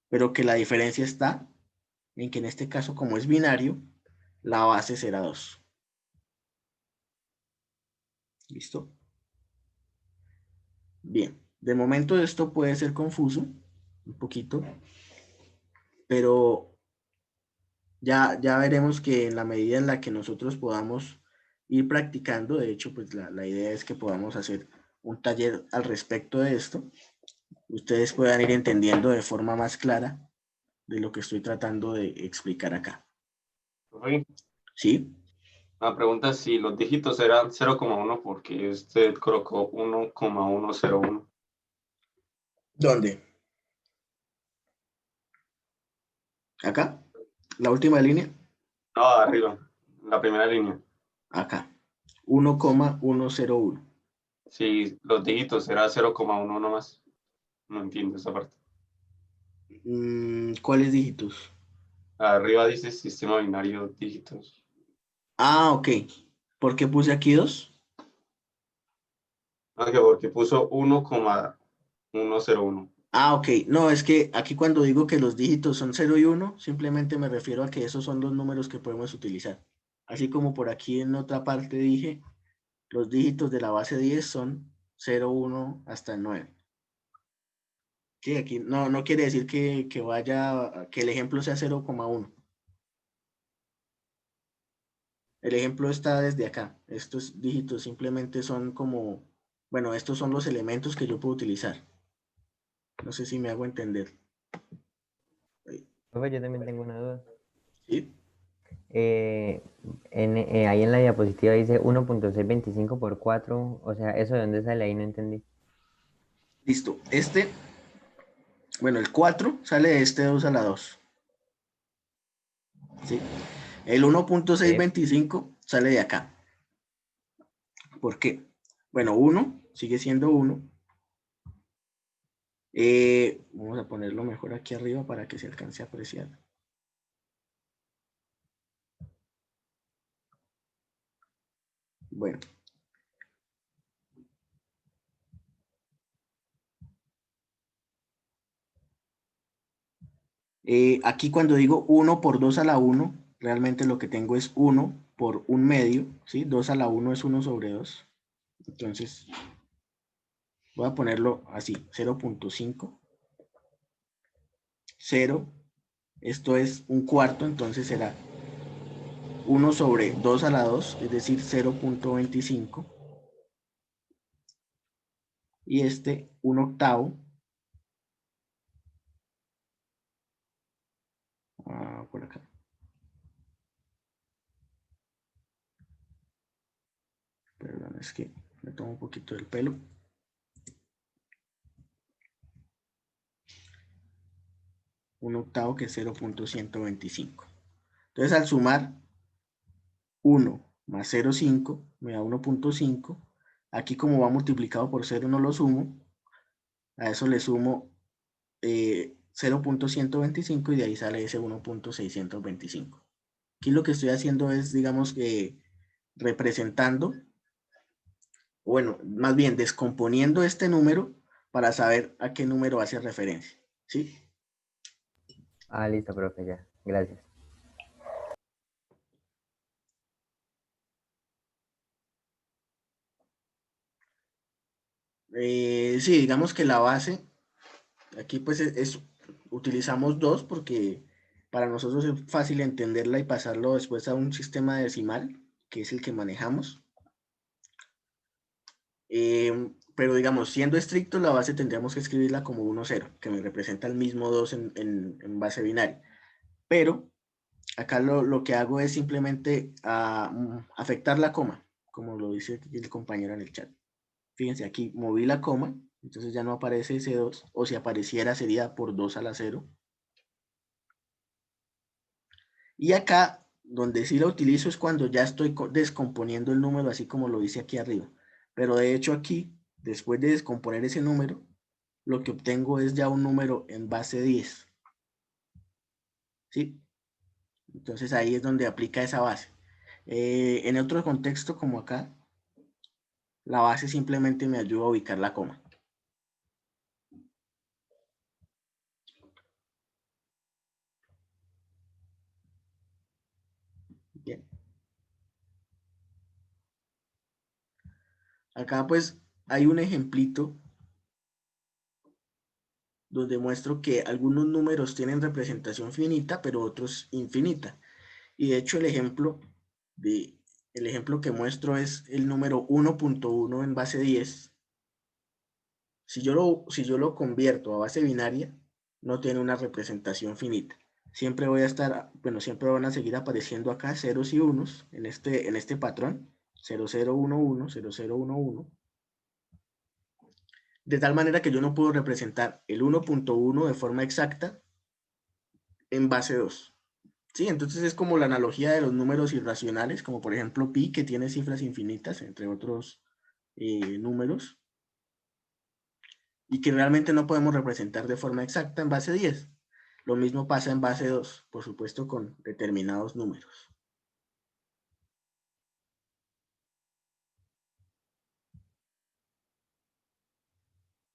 pero que la diferencia está en que en este caso, como es binario, la base será 2. ¿Listo? Bien, de momento esto puede ser confuso, un poquito, pero ya veremos que en la medida en la que nosotros podamos ir practicando, de hecho, pues la idea es que podamos hacer un taller al respecto de esto, ustedes puedan ir entendiendo de forma más clara de lo que estoy tratando de explicar acá. Profe, ¿Sí? una pregunta, si los dígitos eran 0,1, porque usted colocó 1,101. ¿Dónde? ¿Acá? ¿La última línea? No, arriba, la primera línea. Acá. 1,101. Si los dígitos eran 0,1 nomás. No entiendo esa parte. ¿Cuáles dígitos? Arriba dice sistema binario dígitos. Ah, ok. ¿Por qué puse aquí 2? Ah, que porque puso 1,101. Ah, ok. No, es que aquí cuando digo que los dígitos son 0 y 1, simplemente me refiero a que esos son los números que podemos utilizar. Así como por aquí en otra parte dije, los dígitos de la base 10 son 0, 1 hasta el 9. Sí, aquí no quiere decir que el ejemplo sea 0,1. El ejemplo está desde acá. Estos dígitos simplemente son como, bueno, estos son los elementos que yo puedo utilizar. No sé si me hago entender. Profe, yo también tengo una duda. ¿Sí? Ahí en la diapositiva dice 1.625 por 4, o sea, ¿eso de dónde sale? Ahí no entendí. Listo. Bueno, el 4 sale de este 2 a la 2. ¿sí? El 1.625 sale de acá. ¿Por qué? Bueno, 1 sigue siendo 1. Vamos a ponerlo mejor aquí arriba para que se alcance a apreciar. Bueno. Aquí cuando digo 1 por 2 a la 1, realmente lo que tengo es 1 por 1 medio, ¿sí? 2 a la 1 es 1 sobre 2. Entonces, voy a ponerlo así, 0.5. 0, esto es un cuarto, entonces será 1 sobre 2 a la 2, es decir, 0.25. Y este, 1 octavo. Por acá. Perdón, es que me tomo un poquito del pelo. Un octavo que es 0.125. Entonces, al sumar 1 más 0.5 me da 1.5. Aquí, como va multiplicado por 0, no lo sumo. A eso le sumo 0.125 y de ahí sale ese 1.625. Aquí lo que estoy haciendo es, digamos, representando, bueno, más bien descomponiendo este número para saber a qué número hace referencia, ¿sí? Ah, listo, profe, ya. Gracias. Sí, digamos que la base, aquí pues utilizamos 2 porque para nosotros es fácil entenderla y pasarlo después a un sistema decimal, que es el que manejamos. Pero digamos, siendo estricto, la base tendríamos que escribirla como 1,0, que me representa el mismo 2 en base binaria. Pero acá lo que hago es simplemente afectar la coma, como lo dice el compañero en el chat. Fíjense, aquí moví la coma, entonces ya no aparece ese 2, o si apareciera sería por 2 a la 0. Y acá, donde sí lo utilizo es cuando ya estoy descomponiendo el número, así como lo dice aquí arriba. Pero de hecho aquí, después de descomponer ese número, lo que obtengo es ya un número en base 10. ¿Sí? Entonces ahí es donde aplica esa base. En otro contexto como acá, la base simplemente me ayuda a ubicar la coma. Bien. Acá pues hay un ejemplito donde muestro que algunos números tienen representación finita, pero otros infinita. Y de hecho el ejemplo que muestro es el número 1.1 en base 10. Si yo lo convierto a base binaria, no tiene una representación finita. Siempre siempre van a seguir apareciendo acá ceros y unos en este patrón, 0011, 0011. De tal manera que yo no puedo representar el 1.1 de forma exacta en base 2. ¿Sí? Entonces es como la analogía de los números irracionales, como por ejemplo pi, que tiene cifras infinitas, entre otros números, y que realmente no podemos representar de forma exacta en base 10. Lo mismo pasa en base 2, por supuesto con determinados números.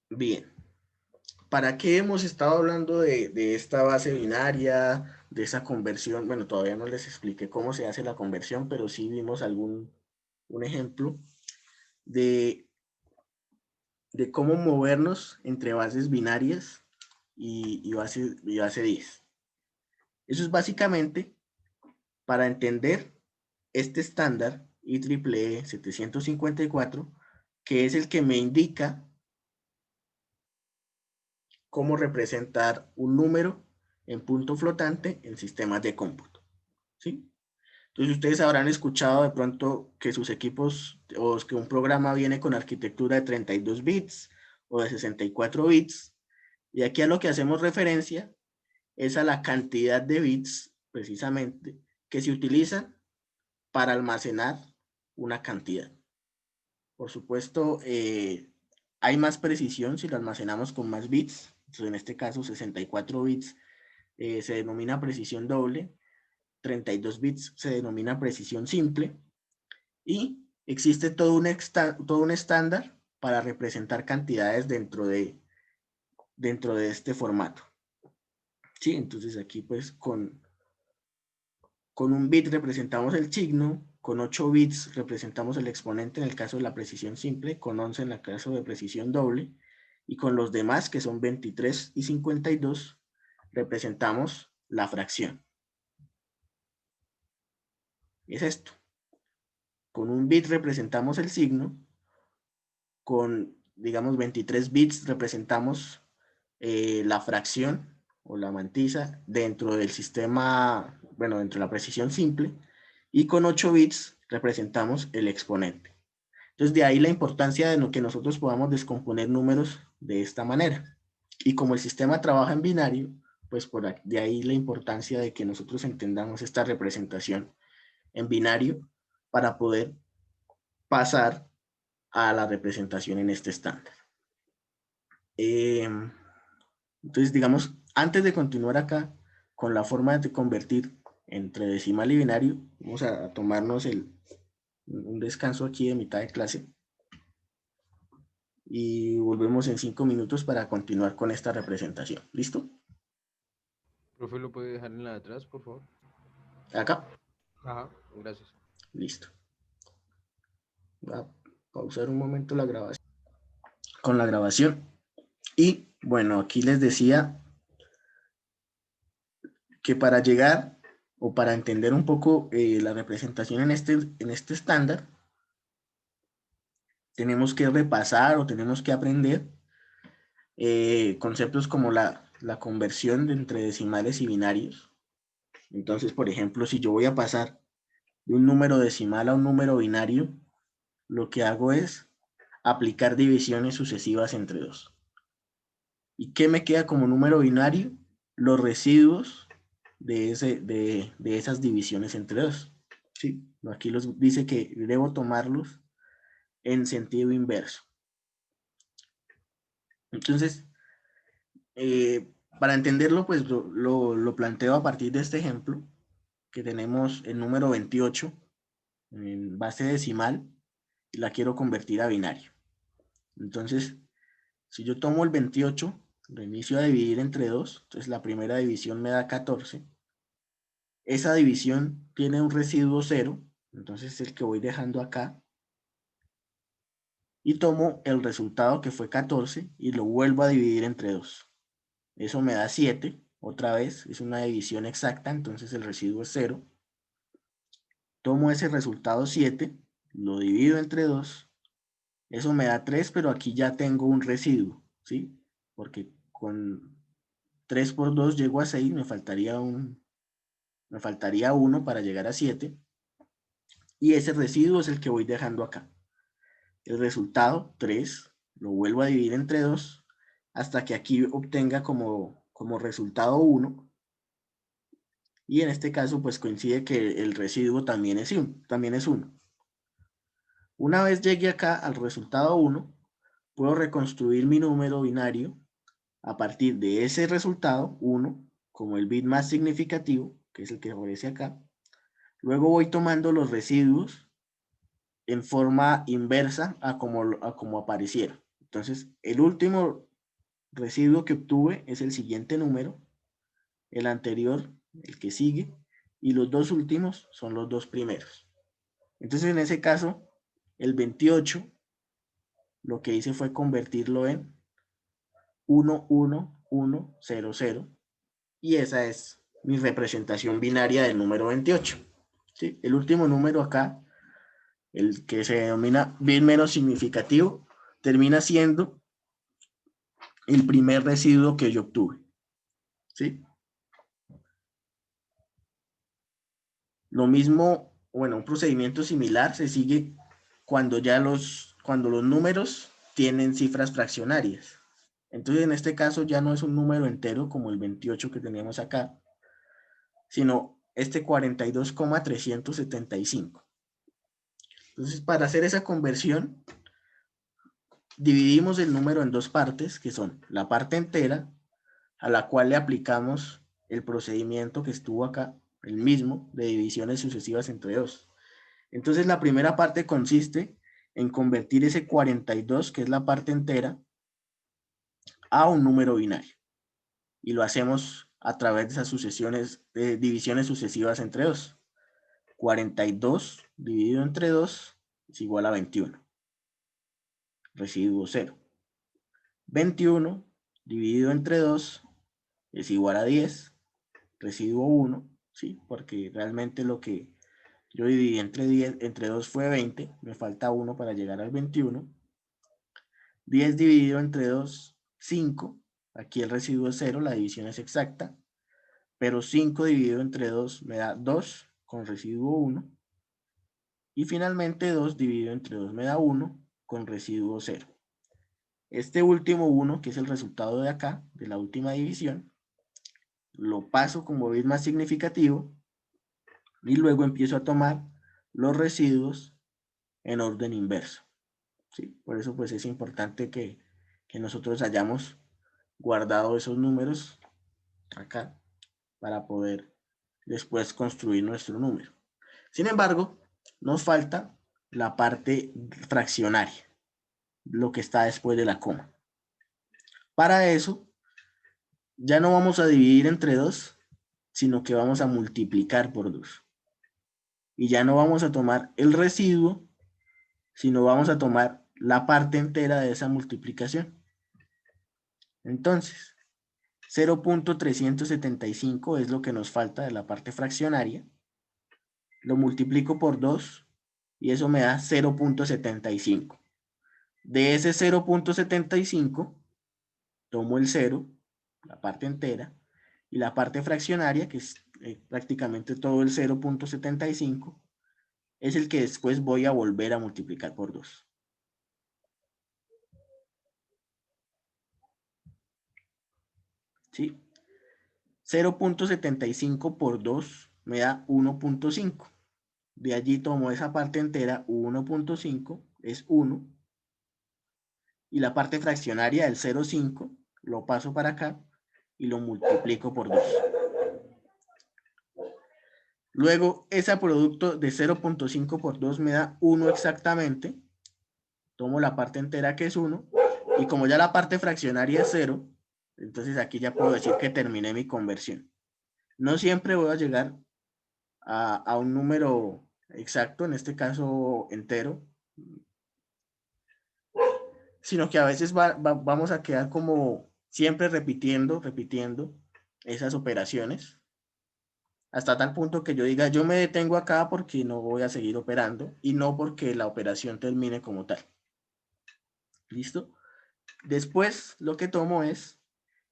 Bien. ¿Para qué hemos estado hablando de esta base binaria, de esa conversión? Bueno, todavía no les expliqué cómo se hace la conversión, pero sí vimos un ejemplo de cómo movernos entre bases binarias y base 10. Eso es básicamente para entender este estándar IEEE 754, que es el que me indica cómo representar un número en punto flotante en sistemas de cómputo. ¿Sí? Entonces ustedes habrán escuchado de pronto que sus equipos o que un programa viene con arquitectura de 32 bits o de 64 bits. Y aquí a lo que hacemos referencia es a la cantidad de bits precisamente, que se utilizan para almacenar una cantidad. Por supuesto, hay más precisión si lo almacenamos con más bits. Entonces, en este caso, 64 bits se denomina precisión doble, 32 bits se denomina precisión simple, y existe todo un estándar para representar cantidades dentro de este formato. Sí, entonces aquí pues con un bit representamos el signo, con 8 bits representamos el exponente en el caso de la precisión simple, con 11 en el caso de precisión doble, y con los demás, que son 23 y 52, representamos la fracción. Es esto. Con un bit representamos el signo, con, digamos, 23 bits representamos la fracción o la mantisa dentro del sistema, bueno, dentro de la precisión simple, y con 8 bits representamos el exponente. Entonces, de ahí la importancia de que nosotros podamos descomponer números de esta manera. Y como el sistema trabaja en binario, pues de ahí la importancia de que nosotros entendamos esta representación en binario para poder pasar a la representación en este estándar. Entonces, digamos, antes de continuar acá con la forma de convertir entre decimal y binario, vamos a tomarnos un descanso aquí de mitad de clase y volvemos en 5 minutos para continuar con esta representación. ¿Listo? Profe, ¿lo puede dejar en la de atrás, por favor? Acá. Ajá, gracias. Listo. Voy a pausar un momento la grabación. Con la grabación. Y bueno, aquí les decía que para llegar o para entender un poco la representación en este estándar, tenemos que repasar o tenemos que aprender conceptos como la conversión entre decimales y binarios. Entonces, por ejemplo, si yo voy a pasar de un número decimal a un número binario, lo que hago es aplicar divisiones sucesivas entre 2. ¿Y qué me queda como número binario? Los residuos de esas divisiones entre 2. ¿Sí? Aquí dice que debo tomarlos en sentido inverso. Entonces, para entenderlo, pues lo planteo a partir de este ejemplo, que tenemos el número 28 en base decimal y la quiero convertir a binario. Entonces, si yo tomo el 28, lo inicio a dividir entre 2, entonces la primera división me da 14. Esa división tiene un residuo 0, entonces es el que voy dejando acá. Y tomo el resultado que fue 14 y lo vuelvo a dividir entre 2. Eso me da 7, otra vez, es una división exacta, entonces el residuo es 0. Tomo ese resultado 7, lo divido entre 2, eso me da 3, pero aquí ya tengo un residuo, ¿sí? Porque con 3 por 2 llego a 6, me faltaría 1 para llegar a 7, y ese residuo es el que voy dejando acá. El resultado, 3, lo vuelvo a dividir entre 2, hasta que aquí obtenga como resultado 1, y en este caso pues coincide que el residuo también es 1. Una vez llegue acá al resultado 1, puedo reconstruir mi número binario a partir de ese resultado 1 como el bit más significativo, que es el que aparece acá. Luego voy tomando los residuos en forma inversa a como apareciera. Entonces, el último residuo que obtuve es el siguiente número, el anterior, el que sigue, y los dos últimos son los dos primeros. Entonces, en ese caso, el 28, lo que hice fue convertirlo en 11100, y esa es mi representación binaria del número 28. ¿Sí? El último número acá, el que se denomina bit menos significativo, termina siendo el primer residuo que yo obtuve. ¿Sí? Lo mismo, bueno, un procedimiento similar se sigue cuando los números tienen cifras fraccionarias. Entonces, en este caso ya no es un número entero como el 28 que teníamos acá, sino este 42,375. Entonces, para hacer esa conversión, dividimos el número en dos partes, que son la parte entera, a la cual le aplicamos el procedimiento que estuvo acá, el mismo, de divisiones sucesivas entre 2. Entonces, la primera parte consiste en convertir ese 42, que es la parte entera, a un número binario. Y lo hacemos a través de esas sucesiones, de divisiones sucesivas entre 2. 42 dividido entre 2 es igual a 21. Residuo 0. 21 dividido entre 2 es igual a 10. Residuo 1, ¿sí? Porque realmente lo que yo dividí entre 2 fue 20. Me falta 1 para llegar al 21. 10 dividido entre 2, 5. Aquí el residuo es 0, la división es exacta. Pero 5 dividido entre 2 me da 2 con residuo 1. Y finalmente 2 dividido entre 2 me da 1 con residuo 0. Este último 1, que es el resultado de acá, de la última división, lo paso como bit más significativo y luego empiezo a tomar los residuos en orden inverso. ¿Sí? Por eso pues es importante que nosotros hayamos guardado esos números acá para poder después construir nuestro número. Sin embargo, nos falta la parte fraccionaria, lo que está después de la coma. Para eso, ya no vamos a dividir entre 2, sino que vamos a multiplicar por 2. Y ya no vamos a tomar el residuo, sino vamos a tomar la parte entera de esa multiplicación. Entonces, 0.375 es lo que nos falta de la parte fraccionaria. Lo multiplico por 2 y eso me da 0.75. De ese 0.75, tomo el 0, la parte entera, y la parte fraccionaria, que es prácticamente todo el 0.75, es el que después voy a volver a multiplicar por 2. ¿Sí? 0.75 por 2 me da 1.5. De allí tomo esa parte entera, 1.5 es 1. Y la parte fraccionaria del 0.5 lo paso para acá y lo multiplico por 2. Luego, ese producto de 0.5 por 2 me da 1 exactamente. Tomo la parte entera que es 1. Y como ya la parte fraccionaria es 0, entonces aquí ya puedo decir que terminé mi conversión. No siempre voy a llegar a un número exacto, en este caso entero, sino que a veces vamos a quedar como siempre repitiendo esas operaciones, hasta tal punto que yo diga, yo me detengo acá porque no voy a seguir operando, y no porque la operación termine como tal. ¿Listo? Después lo que tomo es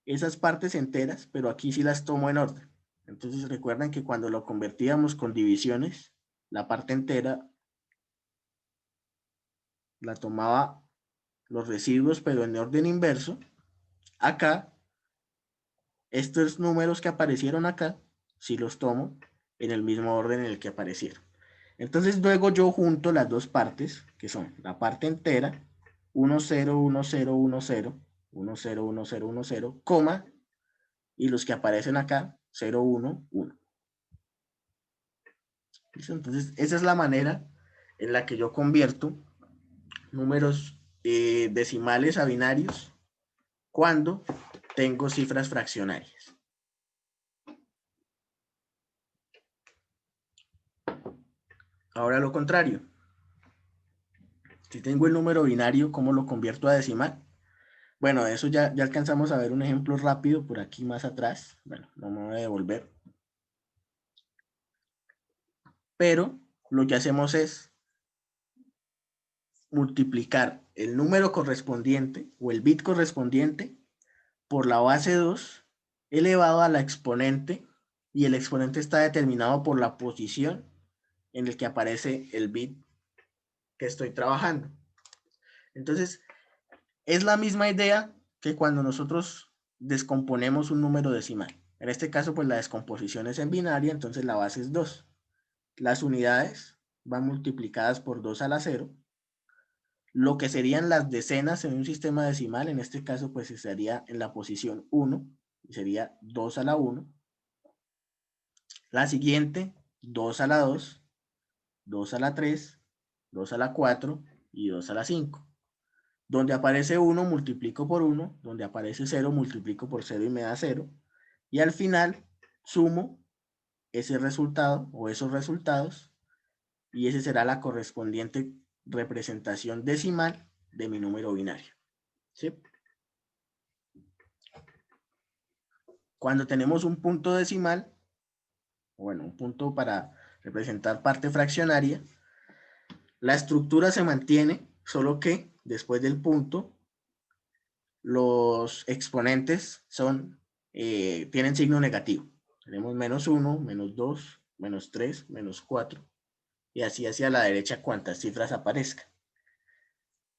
esas partes enteras, pero aquí sí las tomo en orden. Entonces recuerden que cuando lo convertíamos con divisiones, la parte entera la tomaba los residuos, pero en orden inverso. Acá, estos números que aparecieron acá, si los tomo en el mismo orden en el que aparecieron. Entonces luego yo junto las dos partes, que son la parte entera, 1, 0, 1, 0, 1, 0, 1, 0, 1, 0, 1, 0, coma, y los que aparecen acá, 0, 1, 1. ¿Listo? Entonces esa es la manera en la que yo convierto números decimales a binarios cuando tengo cifras fraccionarias. Ahora lo contrario. Si tengo el número binario, ¿cómo lo convierto a decimal? Bueno, eso ya alcanzamos a ver un ejemplo rápido por aquí más atrás. Bueno, no me voy a devolver. Pero lo que hacemos es multiplicar el número correspondiente o el bit correspondiente por la base 2 elevado a la exponente, y el exponente está determinado por la posición en el que aparece el bit que estoy trabajando. Entonces, es la misma idea que cuando nosotros descomponemos un número decimal. En este caso, pues la descomposición es en binaria, entonces la base es 2. Las unidades van multiplicadas por 2 a la 0. Lo que serían las decenas en un sistema decimal, en este caso, pues estaría en la posición 1, y sería 2 a la 1. La siguiente, 2 a la 2, 2 a la 3, 2 a la 4 y 2 a la 5. Donde aparece 1 multiplico por 1, donde aparece 0 multiplico por 0 y me da 0. Y al final sumo ese resultado o esos resultados y esa será la correspondiente representación decimal de mi número binario. ¿Sí? Cuando tenemos un punto decimal, bueno, un punto para representar parte fraccionaria, la estructura se mantiene, solo que después del punto, los exponentes tienen signo negativo. Tenemos menos 1, menos 2, menos 3, menos 4, y así hacia la derecha cuantas cifras aparezcan.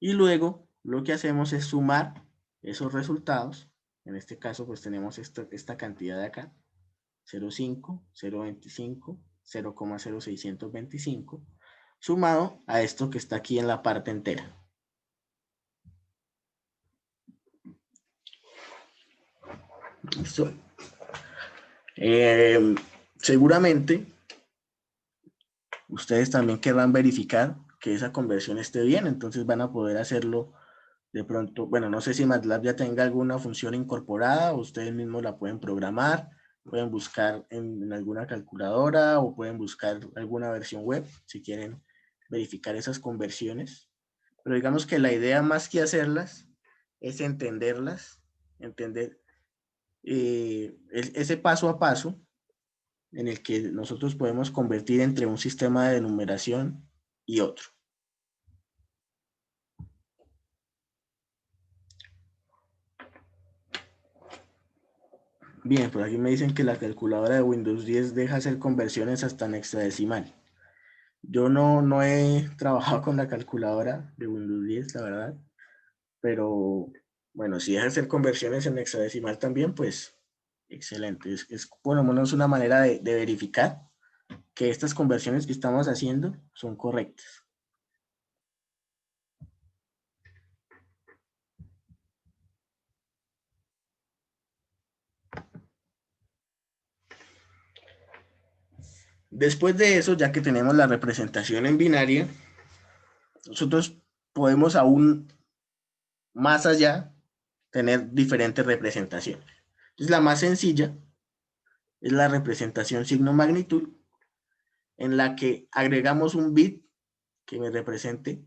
Y luego lo que hacemos es sumar esos resultados. En este caso, pues tenemos esta cantidad de acá, 0,5, 0,25, 0,0625, sumado a esto que está aquí en la parte entera. ¿Listo? Seguramente ustedes también querrán verificar que esa conversión esté bien, entonces van a poder hacerlo de pronto. Bueno, no sé si MATLAB ya tenga alguna función incorporada, o ustedes mismos la pueden programar, pueden buscar en alguna calculadora o pueden buscar alguna versión web si quieren verificar esas conversiones. Pero digamos que la idea más que hacerlas es entenderlas, entender ese paso a paso en el que nosotros podemos convertir entre un sistema de numeración y otro. Bien, por aquí me dicen que la calculadora de Windows 10 deja hacer conversiones hasta en hexadecimal. Yo no he trabajado con la calculadora de Windows 10, la verdad, pero bueno, si deja hacer conversiones en hexadecimal también, pues excelente. Es por lo menos una manera de verificar que estas conversiones que estamos haciendo son correctas. Después de eso, ya que tenemos la representación en binaria, nosotros podemos aún más allá tener diferentes representaciones. Entonces, la más sencilla es la representación signo-magnitud, en la que agregamos un bit que me represente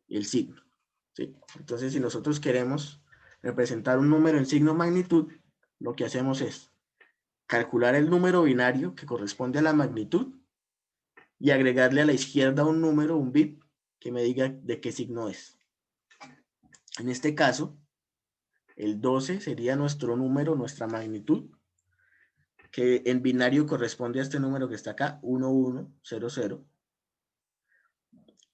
el signo. ¿Sí? Entonces, si nosotros queremos representar un número en signo-magnitud, lo que hacemos es calcular el número binario que corresponde a la magnitud y agregarle a la izquierda un número, un bit, que me diga de qué signo es. En este caso, el 12 sería nuestro número, nuestra magnitud, que en binario corresponde a este número que está acá, 1100.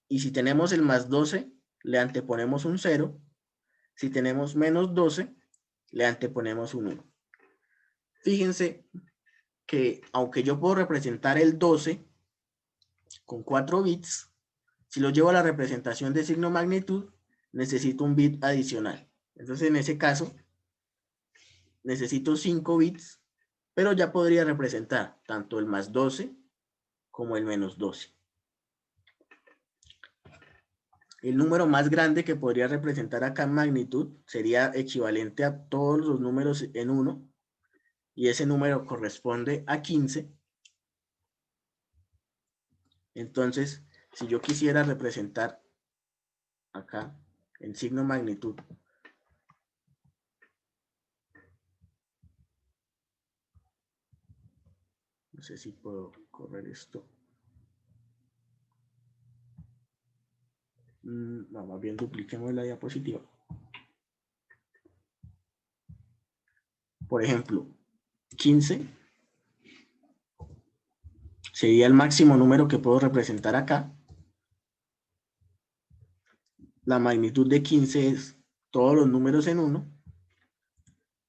Y si tenemos el más 12, le anteponemos un 0. Si tenemos menos 12, le anteponemos un 1. Fíjense que aunque yo puedo representar el 12 con 4 bits, si lo llevo a la representación de signo magnitud, necesito un bit adicional. Entonces, en ese caso, necesito 5 bits, pero ya podría representar tanto el más 12 como el menos 12. El número más grande que podría representar acá en magnitud sería equivalente a todos los números en 1, y ese número corresponde a 15. Entonces, si yo quisiera representar acá en signo magnitud no sé si puedo correr esto. No, más bien dupliquemos la diapositiva. Por ejemplo, 15 sería el máximo número que puedo representar acá. La magnitud de 15 es todos los números en 1.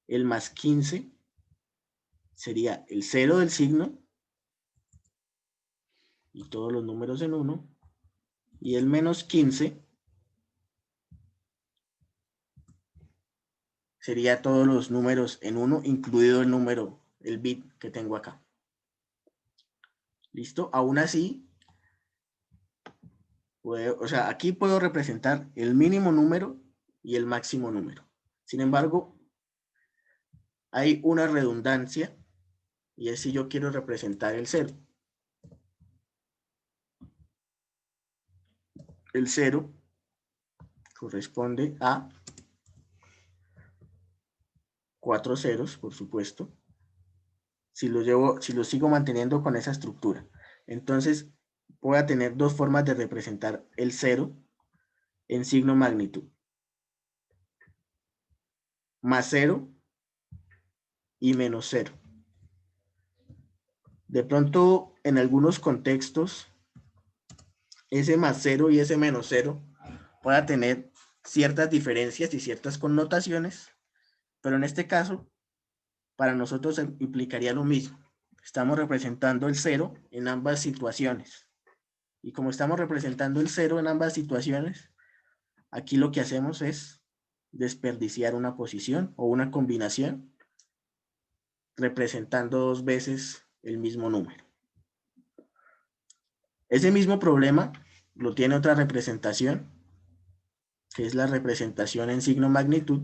El más 15 sería el 0 del signo y todos los números en 1, y el menos 15 sería todos los números en 1, incluido el número, el bit que tengo acá. ¿Listo? Aún así, o sea, aquí puedo representar el mínimo número y el máximo número. Sin embargo, hay una redundancia, y es si yo quiero representar el 0. El 0 corresponde a 4 ceros, por supuesto, si lo sigo manteniendo con esa estructura. Entonces, voy a tener dos formas de representar el 0 en signo magnitud. Más 0 y menos 0. De pronto, en algunos contextos, ese más 0 y ese menos 0 pueda tener ciertas diferencias y ciertas connotaciones, pero en este caso, para nosotros implicaría lo mismo. Estamos representando el 0 en ambas situaciones. Y como estamos representando el 0 en ambas situaciones, aquí lo que hacemos es desperdiciar una posición o una combinación representando dos veces el mismo número. Ese mismo problema lo tiene otra representación, que es la representación en signo magnitud.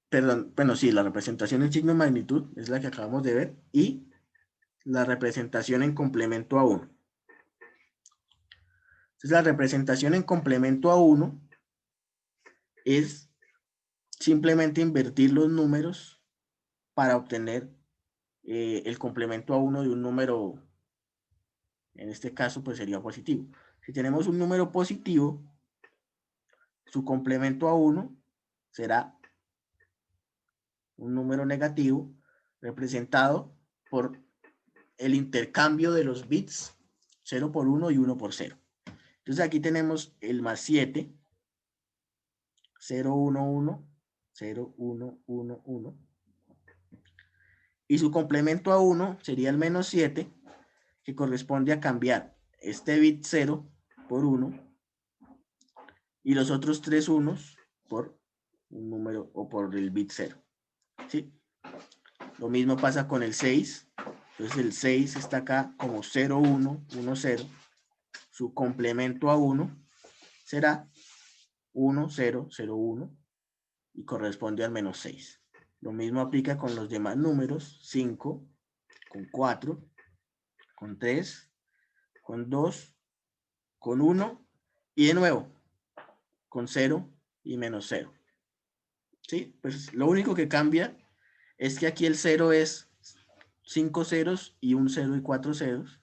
Perdón, bueno, sí, la representación en signo magnitud es la que acabamos de ver, y la representación en complemento a 1. Entonces, la representación en complemento a 1 es simplemente invertir los números para obtener el complemento a 1 de un número, en este caso pues sería positivo. Si tenemos un número positivo, su complemento a 1 será un número negativo representado por el intercambio de los bits 0 por 1 y 1 por 0. Entonces aquí tenemos el más 7, 0, 1, 1, 0, 1, 1, 1. Y su complemento a 1 sería el menos 7, que corresponde a cambiar este bit 0 por 1 y los otros tres unos por un número o por el bit 0. ¿Sí? Lo mismo pasa con el 6. Entonces el 6 está acá como 0, 1, 1, 0. Su complemento a 1 será 1, 0, 0, 1 y corresponde al menos 6. Lo mismo aplica con los demás números, 5, con 4, con 3, con 2, con 1 y de nuevo con 0 y menos 0. ¿Sí? Pues lo único que cambia es que aquí el 0 es 5 ceros y un 0 y 4 ceros.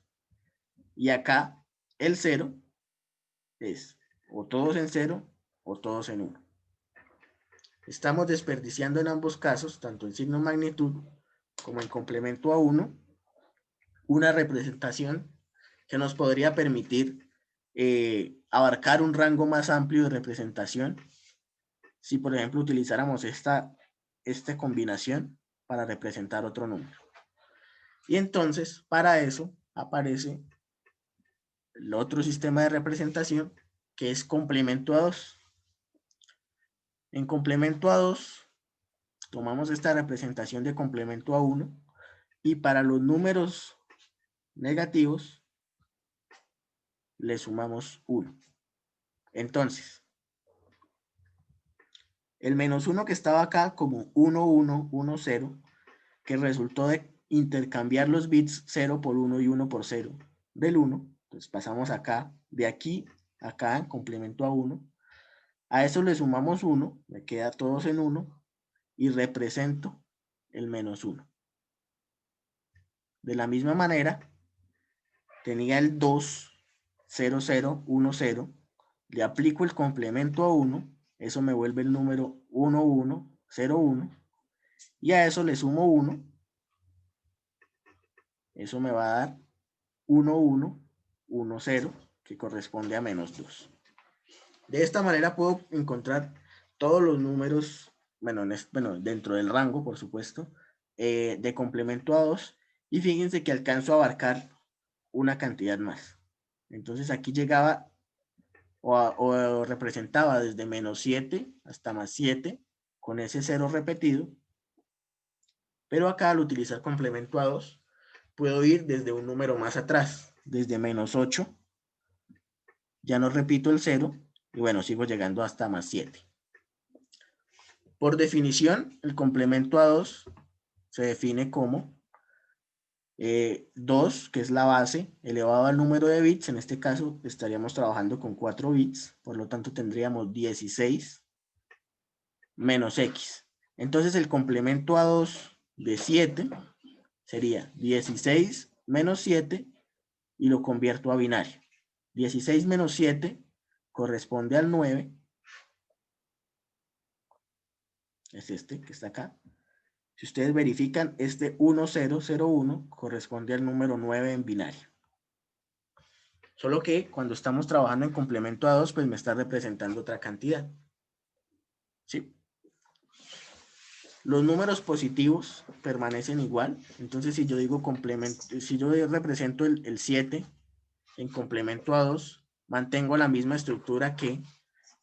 Y acá el 0 es o todos en 0 o todos en 1. Estamos desperdiciando en ambos casos, tanto en signo magnitud como en complemento a 1, una representación que nos podría permitir abarcar un rango más amplio de representación si, por ejemplo, utilizáramos esta combinación para representar otro número. Y entonces, para eso aparece el otro sistema de representación, que es complemento a 2. En complemento a 2, tomamos esta representación de complemento a 1, y para los números negativos, le sumamos 1. Entonces, el menos 1 que estaba acá como 1, 1, 1, 0, que resultó de intercambiar los bits 0 por 1 y 1 por 0 del 1, entonces pasamos acá, de aquí, acá, en complemento a 1. A eso le sumamos 1, me queda todos en 1, y represento el menos 1. De la misma manera, tenía el 2, 0, 0, 1, 0, le aplico el complemento a 1, eso me vuelve el número 1, 1, 0, 1, y a eso le sumo 1, eso me va a dar 1, 1, 1, 0, que corresponde a menos 2. De esta manera puedo encontrar todos los números, bueno, dentro del rango, por supuesto, de complemento a 2, y fíjense que alcanzo a abarcar una cantidad más. Entonces aquí llegaba o representaba desde -7 hasta +7 con ese 0 repetido, pero acá al utilizar complemento a 2 puedo ir desde un número más atrás, desde -8, ya no repito el 0, y bueno, sigo llegando hasta +7. Por definición, el complemento a 2 se define como 2, que es la base, elevado al número de bits. En este caso estaríamos trabajando con 4 bits, por lo tanto tendríamos 16 menos x. Entonces el complemento a 2 de 7 sería 16 menos 7 y lo convierto a binario. 16 menos 7 corresponde al 9. Es este que está acá. Si ustedes verifican, este 1001 corresponde al número 9 en binario. Solo que cuando estamos trabajando en complemento a 2, pues me está representando otra cantidad. ¿Sí? Los números positivos permanecen igual. Entonces, si yo digo complemento, si yo represento el 7 en complemento a 2, mantengo la misma estructura que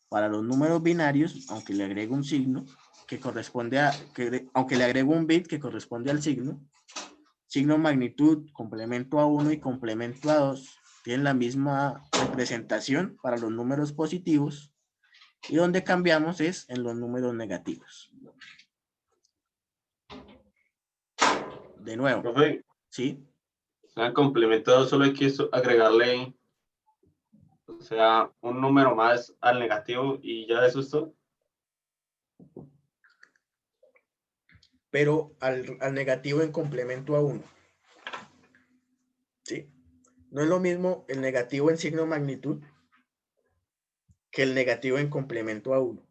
para los números binarios, aunque le agrego un signo que corresponde a, aunque le agrego un bit que corresponde al signo magnitud, complemento a 1 y complemento a 2 tienen la misma representación para los números positivos, y donde cambiamos es en los números negativos. De nuevo, Profe, ¿sí? o sea, complementado solo hay que agregarle, o sea, un número más al negativo y ya eso es todo. Pero al negativo en complemento a 1. ¿Sí? No es lo mismo el negativo en signo magnitud que el negativo en complemento a 1.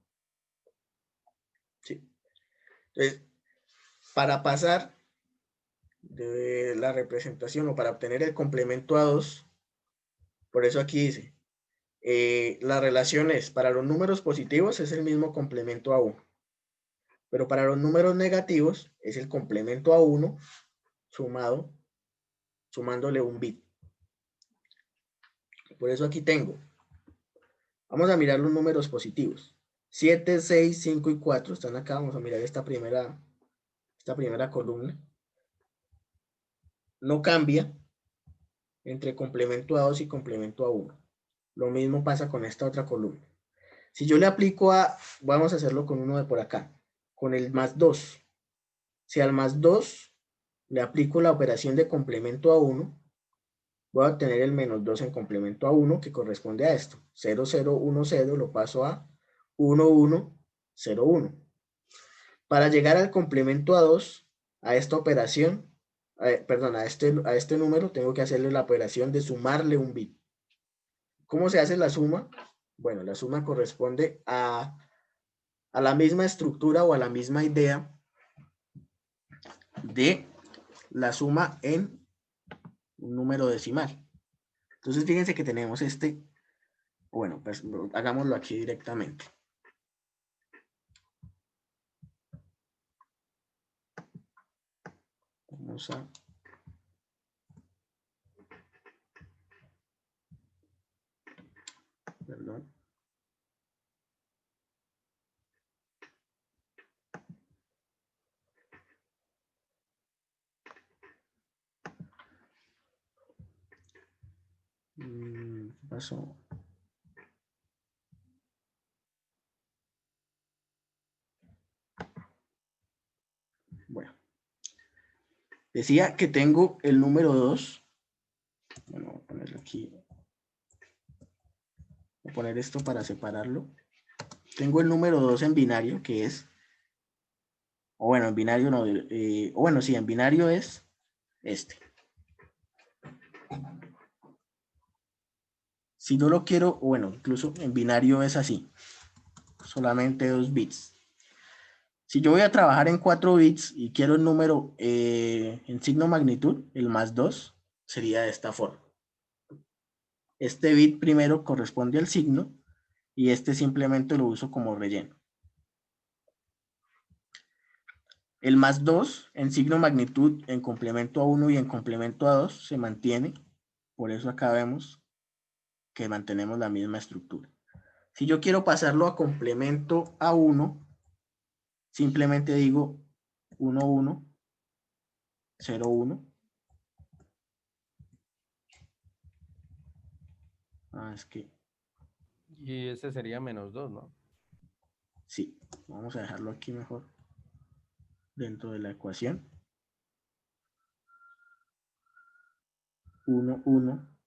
¿Sí? Entonces, para pasar de la representación o para obtener el complemento a 2, por eso aquí dice, la relación es, para los números positivos es el mismo complemento a 1, pero para los números negativos es el complemento a 1 sumándole un bit. Por eso aquí tengo, vamos a mirar los números positivos. 7, 6, 5 y 4 están acá. Vamos a mirar esta primera columna. No cambia entre complemento a 2 y complemento a 1. Lo mismo pasa con esta otra columna. Si yo le aplico vamos a hacerlo con uno de por acá, con el +2. Si al +2 le aplico la operación de complemento a 1, voy a obtener el -2 en complemento a 1, que corresponde a esto. 0, 0, 1, 0, lo paso a 1, 1, 0, 1. Para llegar al complemento a 2, a esta operación, a este número, tengo que hacerle la operación de sumarle un bit. ¿Cómo se hace la suma? Bueno, la suma corresponde a la misma estructura o a la misma idea de la suma en un número decimal. Entonces, fíjense que tenemos bueno, pues hagámoslo aquí directamente. Vamos a... Perdón. ¿Qué pasó? Bueno. Decía que tengo el número 2. Bueno, voy a ponerlo aquí. Voy a poner esto para separarlo. Tengo el número 2 en binario, que es... O bueno, en binario no. O bueno, sí, en binario es este. Si no lo quiero, bueno, incluso en binario es así. Solamente 2 bits. Si yo voy a trabajar en 4 bits y quiero el número en signo magnitud, el +2, sería de esta forma. Este bit primero corresponde al signo y este simplemente lo uso como relleno. El más 2 en signo magnitud, en complemento a 1 y en complemento a 2 se mantiene. Por eso acá vemos que mantenemos la misma estructura. Si yo quiero pasarlo a complemento a 1, simplemente digo 1, 1, 0, 1. Es que Y ese sería -2, ¿no? sí, vamos a dejarlo aquí mejor dentro de la ecuación. 1, 1,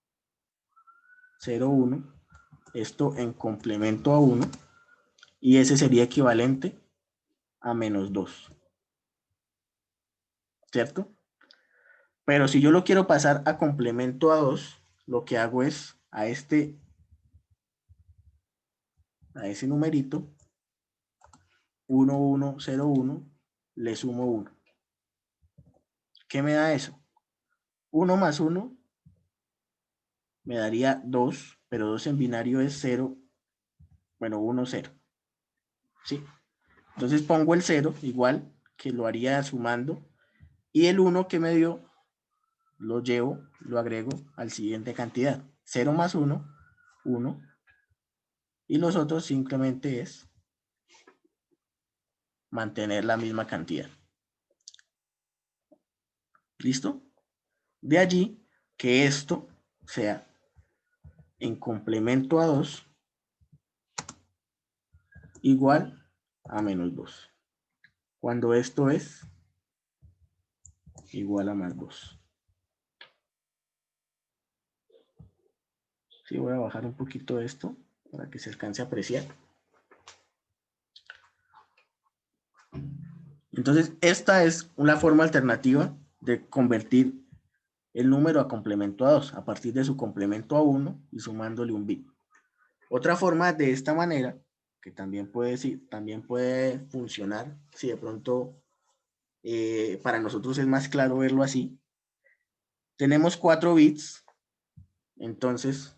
0, 1. Esto en complemento a 1. Y ese sería equivalente a -2. ¿Cierto? Pero si yo lo quiero pasar a complemento a 2, lo que hago es a ese numerito, 1, 1, 0, 1, le sumo 1. ¿Qué me da eso? 1 más 1 me daría 2, pero 2 en binario es 0, bueno, 1, 0. ¿Sí? Entonces pongo el 0, igual que lo haría sumando, y el 1 que me dio, lo llevo, lo agrego al siguiente cantidad. 0 más 1, 1, y los otros simplemente es mantener la misma cantidad. ¿Listo? De allí que esto sea en complemento a 2 igual a -2. Cuando esto es igual a +2. Sí, voy a bajar un poquito esto para que se alcance a apreciar. Entonces, esta es una forma alternativa de convertir el número a complemento a 2, a partir de su complemento a 1 y sumándole un bit. Otra forma de esta manera, que también puede funcionar, si de pronto para nosotros es más claro verlo así. Tenemos 4 bits, entonces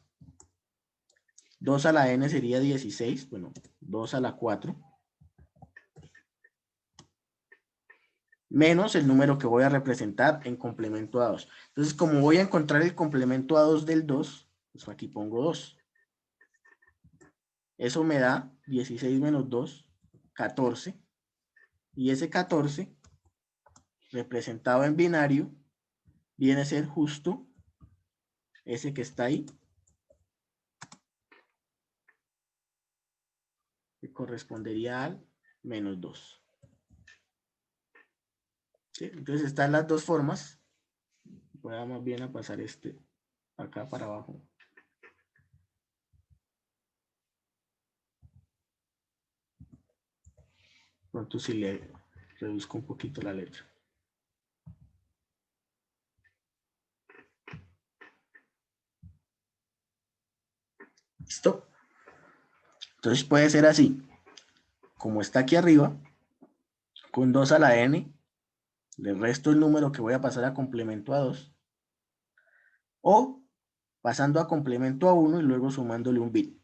2 a la n sería 16, bueno, 2 a la 4, menos el número que voy a representar en complemento a 2. Entonces, como voy a encontrar el complemento a 2 del 2, pues aquí pongo 2. Eso me da 16 menos 2, 14. Y ese 14, representado en binario, viene a ser justo ese que está ahí, que correspondería al -2. ¿Sí? Entonces están las dos formas. Voy a más bien a pasar este acá para abajo. Pronto si le reduzco un poquito la letra. ¿Listo? Entonces puede ser así. Como está aquí arriba, con 2 a la n, le resto el número que voy a pasar a complemento a 2. O pasando a complemento a 1 y luego sumándole un bit.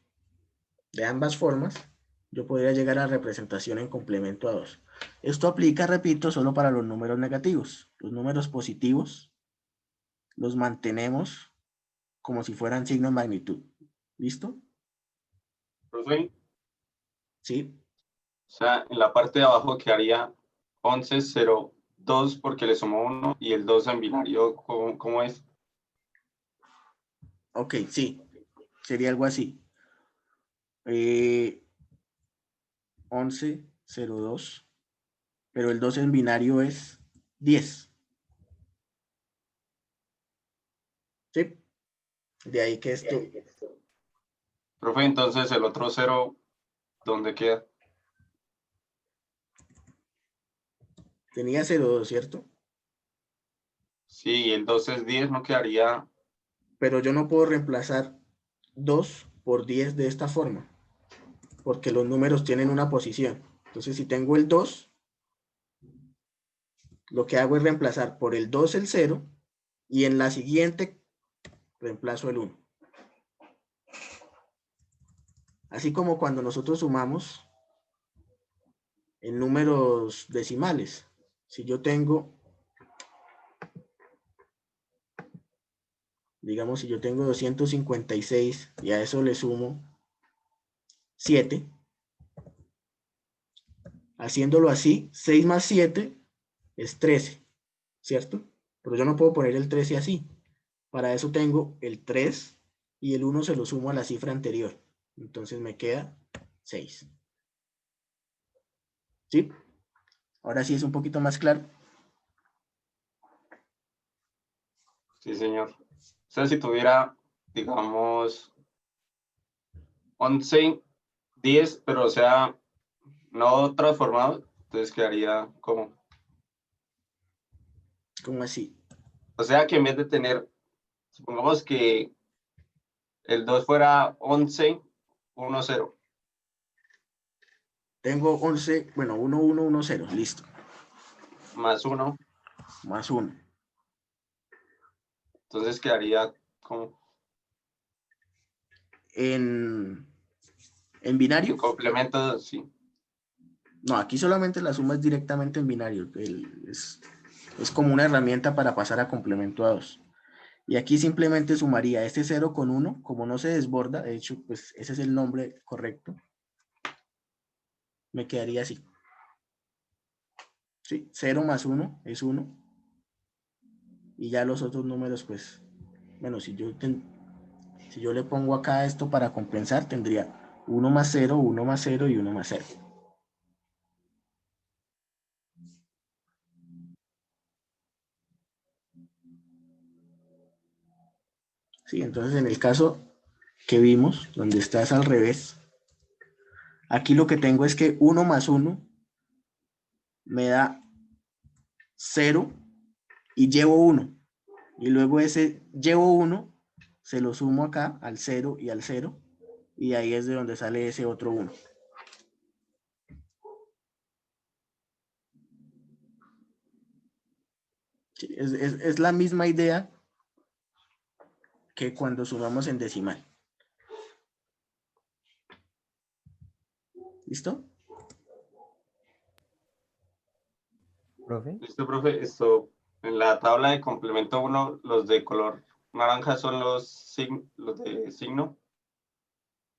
De ambas formas, yo podría llegar a representación en complemento a 2. Esto aplica, repito, solo para los números negativos. Los números positivos los mantenemos como si fueran signos de magnitud. ¿Listo? Profe, Sí. o sea, en la parte de abajo quedaría 11,02 porque le sumo 1 y el 2 en binario, ¿cómo es? Ok, sí. Sería algo así. 11,02. Pero el 2 en binario es 10. ¿Sí? De ahí que esto... Profe, entonces el otro 0, ¿dónde queda? Tenía 0,2, ¿cierto? Sí, el 2 es 10, ¿no quedaría? Pero yo no puedo reemplazar 2 por 10 de esta forma, porque los números tienen una posición. Entonces, si tengo el 2, lo que hago es reemplazar por el 2 el 0, y en la siguiente reemplazo el 1. Así como cuando nosotros sumamos en números decimales. si yo tengo, digamos, si yo tengo 256 y a eso le sumo 7, haciéndolo así, 6 más 7 es 13, ¿cierto? Pero yo no puedo poner el 13 así. Para eso tengo el 3 y el 1 se lo sumo a la cifra anterior. Entonces me queda 6. ¿Sí? Ahora sí es un poquito más claro. Sí, señor. O sea, si tuviera, digamos, 11, 10, pero o sea, no transformado, entonces quedaría como, ¿Cómo así? o sea, que en vez de tener, supongamos que el 2 fuera 11, 1, 0, Tengo 11, bueno, 1, 1, 1, 0, listo. más 1, Más 1. entonces quedaría como En binario, en complemento, sí. no, aquí solamente la suma es directamente en binario. Es como una herramienta para pasar a complemento a 2. Y aquí simplemente sumaría este 0 con 1, como no se desborda, de hecho, pues ese es el nombre correcto. Me quedaría así. ¿Sí? 0 más 1 es 1. Y ya los otros números, pues, bueno, si yo le pongo acá esto para compensar, tendría 1 más 0, 1 más 0 y 1 más 0. Sí, entonces en el caso que vimos, donde estás al revés, aquí lo que tengo es que 1 más 1 me da 0 y llevo 1. Y luego ese llevo 1 se lo sumo acá al 0 y al 0. Y ahí es de donde sale ese otro 1. Sí, es la misma idea que cuando sumamos en decimal. ¿Listo? Profe. Listo, profe, esto, en la tabla de complemento 1, los de color naranja son los de signo.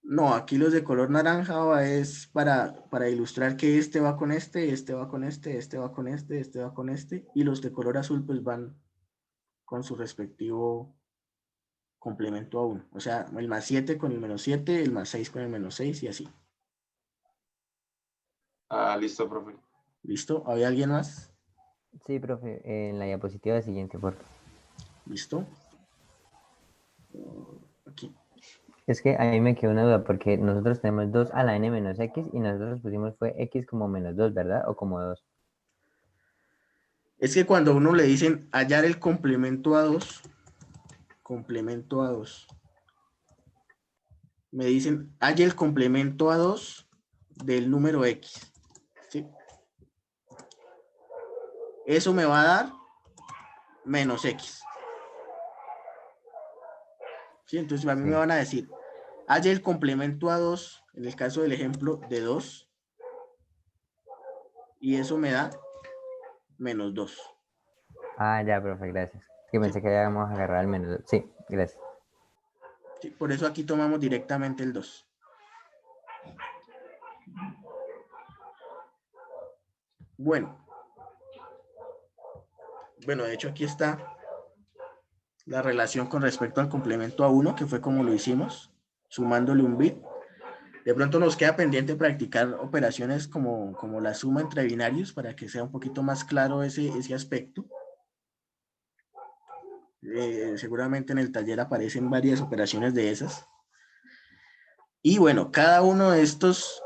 No, aquí los de color naranja es para ilustrar que este va con este va con este va con este va con este. Y los de color azul pues van con su respectivo complemento a 1. O sea, el más 7 con el menos 7, el más 6 con el menos 6 y así. Ah, listo, profe. ¿Listo? ¿Había alguien más? Sí, profe, en la diapositiva siguiente, por favor. ¿Listo? Aquí. Es que a mí me quedó una duda, porque nosotros tenemos 2 a la n menos x y nosotros pusimos fue x como menos 2, ¿verdad? O como 2. Es que cuando a uno le dicen hallar el complemento a 2, me dicen halla el complemento a 2 del número x. ¿Sí? Eso me va a dar menos x. ¿Sí? Entonces a mí Sí. me van a decir, halla el complemento a 2, en el caso del ejemplo de 2, y eso me da menos 2. Ah, ya, profe, gracias. Que ¿Sí? pensé que habíamos agarrado el menos 2. Sí, gracias. Sí, por eso aquí tomamos directamente el 2. Bueno, de hecho aquí está la relación con respecto al complemento a 1, que fue como lo hicimos, sumándole un bit. De pronto nos queda pendiente practicar operaciones como la suma entre binarios para que sea un poquito más claro ese aspecto. Seguramente en el taller aparecen varias operaciones de esas. Y bueno, cada uno de estos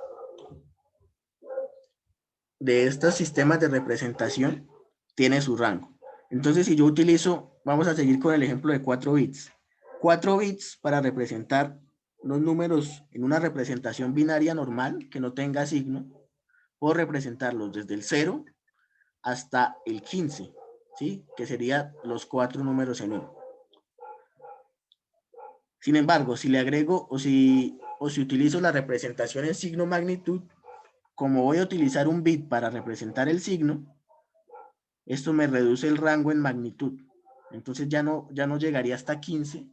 sistemas de representación tiene su rango. Entonces, si yo utilizo, vamos a seguir con el ejemplo de 4 bits. 4 bits para representar los números en una representación binaria normal que no tenga signo, puedo representarlos desde el 0 hasta el 15, ¿sí? Que serían los 4 números en 1. Sin embargo, si le agrego o si utilizo la representación en signo magnitud, como voy a utilizar un bit para representar el signo, esto me reduce el rango en magnitud. Entonces ya no llegaría hasta 15,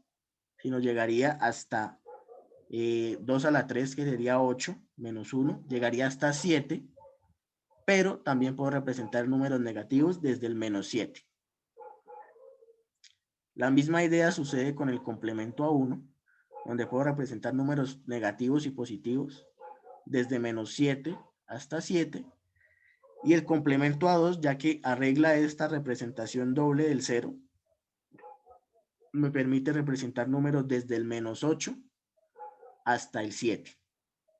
sino llegaría hasta 2 a la 3, que sería 8, menos 1, llegaría hasta 7, pero también puedo representar números negativos desde el menos 7. La misma idea sucede con el complemento a 1, donde puedo representar números negativos y positivos desde menos 7 hasta 7, y el complemento a 2, ya que arregla esta representación doble del 0, me permite representar números desde el menos 8 hasta el 7.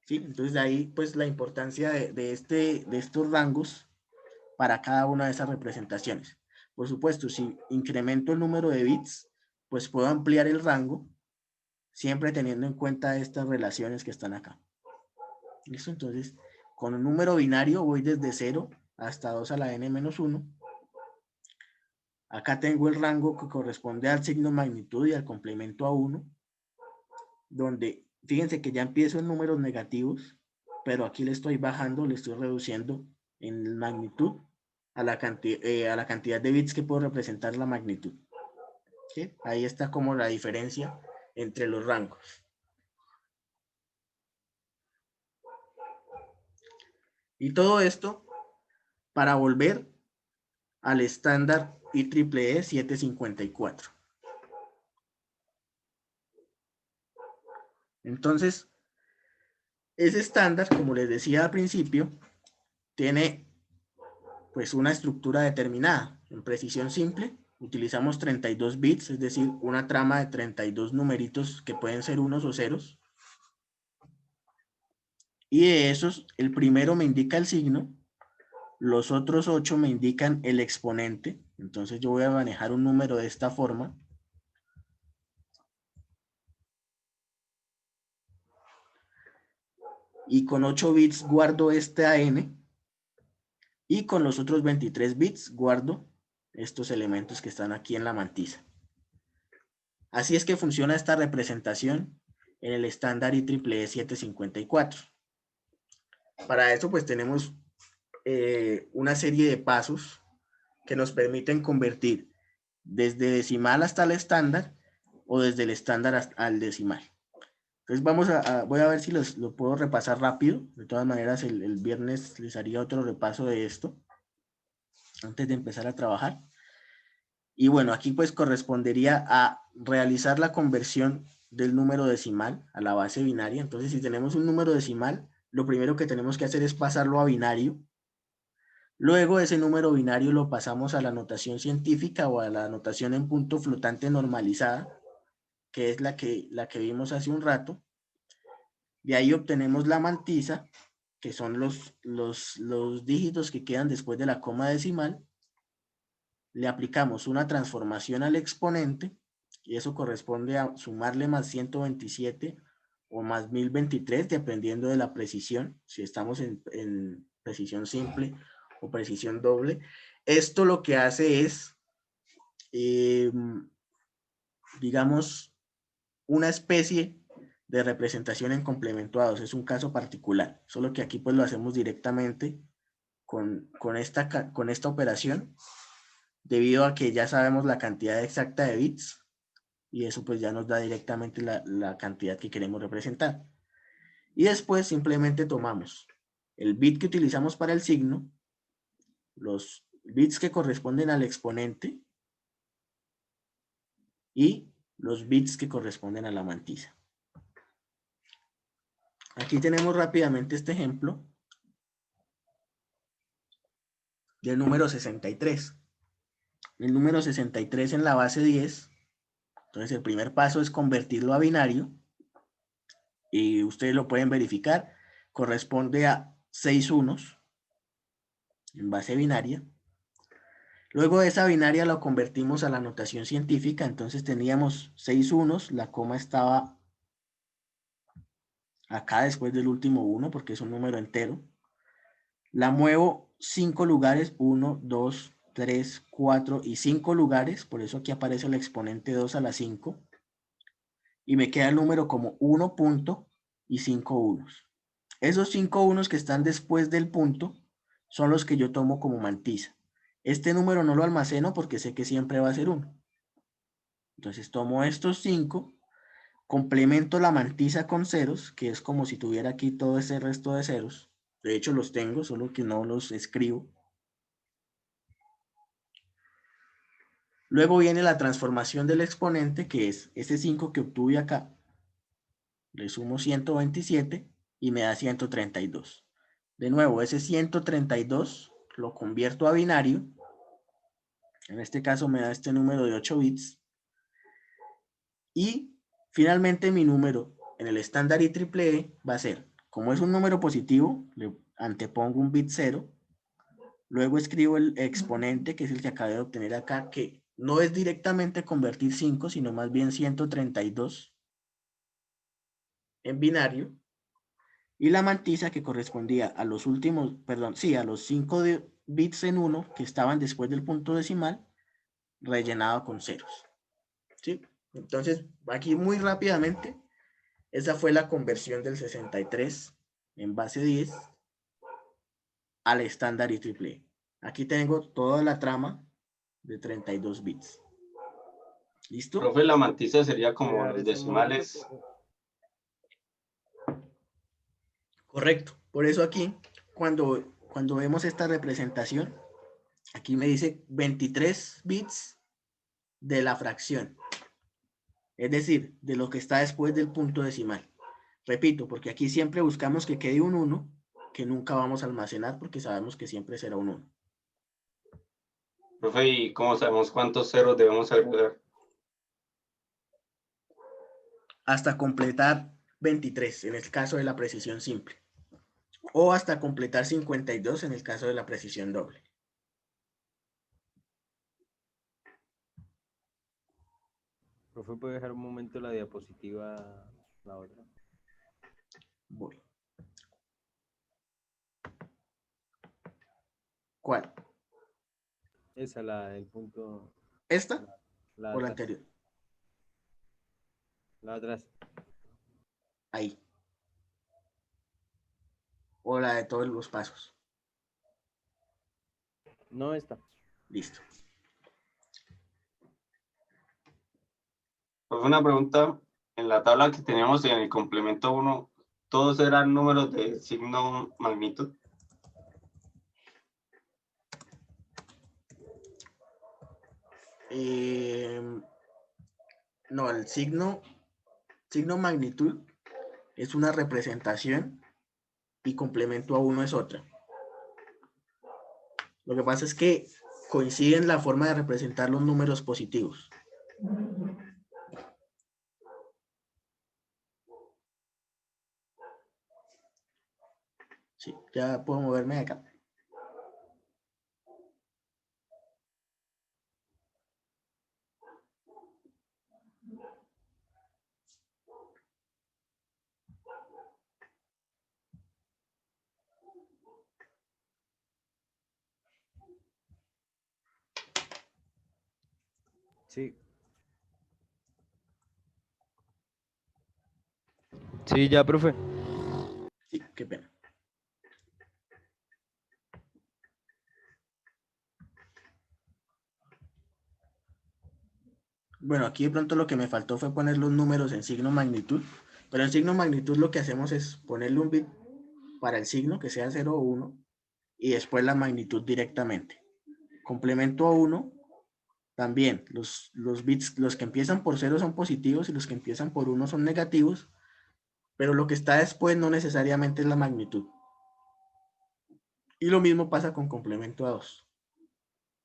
¿Sí? Entonces de ahí pues la importancia de estos rangos para cada una de esas representaciones. Por supuesto, si incremento el número de bits, pues puedo ampliar el rango, siempre teniendo en cuenta estas relaciones que están acá. ¿Listo? Entonces, con un número binario voy desde 0 hasta 2 a la n-1. Acá tengo el rango que corresponde al signo magnitud y al complemento a 1, donde fíjense que ya empiezo en números negativos, pero aquí le estoy bajando, le estoy reduciendo en magnitud a la cantidad de bits que puedo representar la magnitud. ¿Sí? Ahí está como la diferencia entre los rangos. Y todo esto para volver al estándar IEEE 754. Entonces, ese estándar, como les decía al principio, tiene pues una estructura determinada. En precisión simple, utilizamos 32 bits, es decir, una trama de 32 numeritos que pueden ser unos o ceros. Y de esos, el primero me indica el signo, los otros 8 me indican el exponente. Entonces yo voy a manejar un número de esta forma. Y con 8 bits guardo este AN. Y con los otros 23 bits guardo estos elementos que están aquí en la mantisa. Así es que funciona esta representación en el estándar IEEE 754. Para eso pues tenemos una serie de pasos que nos permiten convertir desde decimal hasta el estándar o desde el estándar al decimal. Entonces voy a ver si lo puedo repasar rápido. De todas maneras el viernes les haría otro repaso de esto antes de empezar a trabajar. Y bueno, aquí pues correspondería a realizar la conversión del número decimal a la base binaria. Entonces, si tenemos un número decimal, lo primero que tenemos que hacer es pasarlo a binario. Luego ese número binario lo pasamos a la notación científica o a la notación en punto flotante normalizada, que es la que vimos hace un rato. De ahí obtenemos la mantisa, que son los dígitos que quedan después de la coma decimal. Le aplicamos una transformación al exponente y eso corresponde a sumarle más 127 o más 1023 dependiendo de la precisión, si estamos en precisión simple o precisión doble. Esto lo que hace es, digamos, una especie de representación en complemento a 2. Es un caso particular, solo que aquí pues lo hacemos directamente con esta operación, debido a que ya sabemos la cantidad exacta de bits y eso pues ya nos da directamente la cantidad que queremos representar. Y después simplemente tomamos el bit que utilizamos para el signo, los bits que corresponden al exponente y los bits que corresponden a la mantisa. Aquí tenemos rápidamente este ejemplo del número 63. El número 63 en la base 10. Entonces el primer paso es convertirlo a binario. Y ustedes lo pueden verificar. Corresponde a 6 unos en base binaria. Luego de esa binaria lo convertimos a la notación científica. Entonces teníamos 6 unos. La coma estaba acá después del último 1 porque es un número entero. La muevo 5 lugares. 1, 2, 3, 4 y 5 lugares. Por eso aquí aparece el exponente 2 a la 5. Y me queda el número como 1 punto y 5 unos. Esos 5 unos que están después del punto son los que yo tomo como mantisa. Este número no lo almaceno porque sé que siempre va a ser 1. Entonces tomo estos 5, complemento la mantisa con ceros, que es como si tuviera aquí todo ese resto de ceros. De hecho los tengo, solo que no los escribo. Luego viene la transformación del exponente, que es ese 5 que obtuve acá. Le sumo 127 y me da 132. De nuevo, ese 132 lo convierto a binario. En este caso me da este número de 8 bits. Y finalmente mi número en el estándar IEEE va a ser, como es un número positivo, le antepongo un bit 0. Luego escribo el exponente, que es el que acabé de obtener acá, que no es directamente convertir 5, sino más bien 132 en binario. Y la mantisa que correspondía a los últimos, perdón, sí, a los 5 bits en 1 que estaban después del punto decimal, rellenado con ceros. ¿Sí? Entonces, aquí muy rápidamente, esa fue la conversión del 63 en base 10 al estándar IEEE. Aquí tengo toda la trama de 32 bits. ¿Listo? Profe, la mantisa sería como Dejar los ese módulo, decimales. profe. Correcto. Por eso aquí, cuando vemos esta representación, aquí me dice 23 bits de la fracción. Es decir, de lo que está después del punto decimal. Repito, porque aquí siempre buscamos que quede un 1, que nunca vamos a almacenar porque sabemos que siempre será un 1. Profe, ¿y cómo sabemos cuántos ceros debemos agregar? Hasta completar 23 en el caso de la precisión simple. O hasta completar 52 en el caso de la precisión doble. Profe, ¿puede dejar un momento la diapositiva, la otra? Voy. ¿Cuál? Esa, la del punto, ¿Esta la o la atrás, anterior? la atrás. Ahí. O la de todos los pasos. No esta. Listo. Profe, una pregunta. En la tabla que teníamos en el complemento 1, ¿todos eran números de signo magnitud? No, el signo magnitud es una representación y complemento a 1 es otra. Lo que pasa es que coinciden la forma de representar los números positivos. Sí, ya puedo moverme de acá. Sí. Sí, ya, profe. Sí, qué pena. Bueno, aquí de pronto lo que me faltó fue poner los números en signo magnitud, pero en signo magnitud lo que hacemos es ponerle un bit para el signo, que sea 0 o 1, y después la magnitud directamente. Complemento a 1, también los bits, los que empiezan por 0 son positivos y los que empiezan por 1 son negativos, pero lo que está después no necesariamente es la magnitud. Y lo mismo pasa con complemento a 2.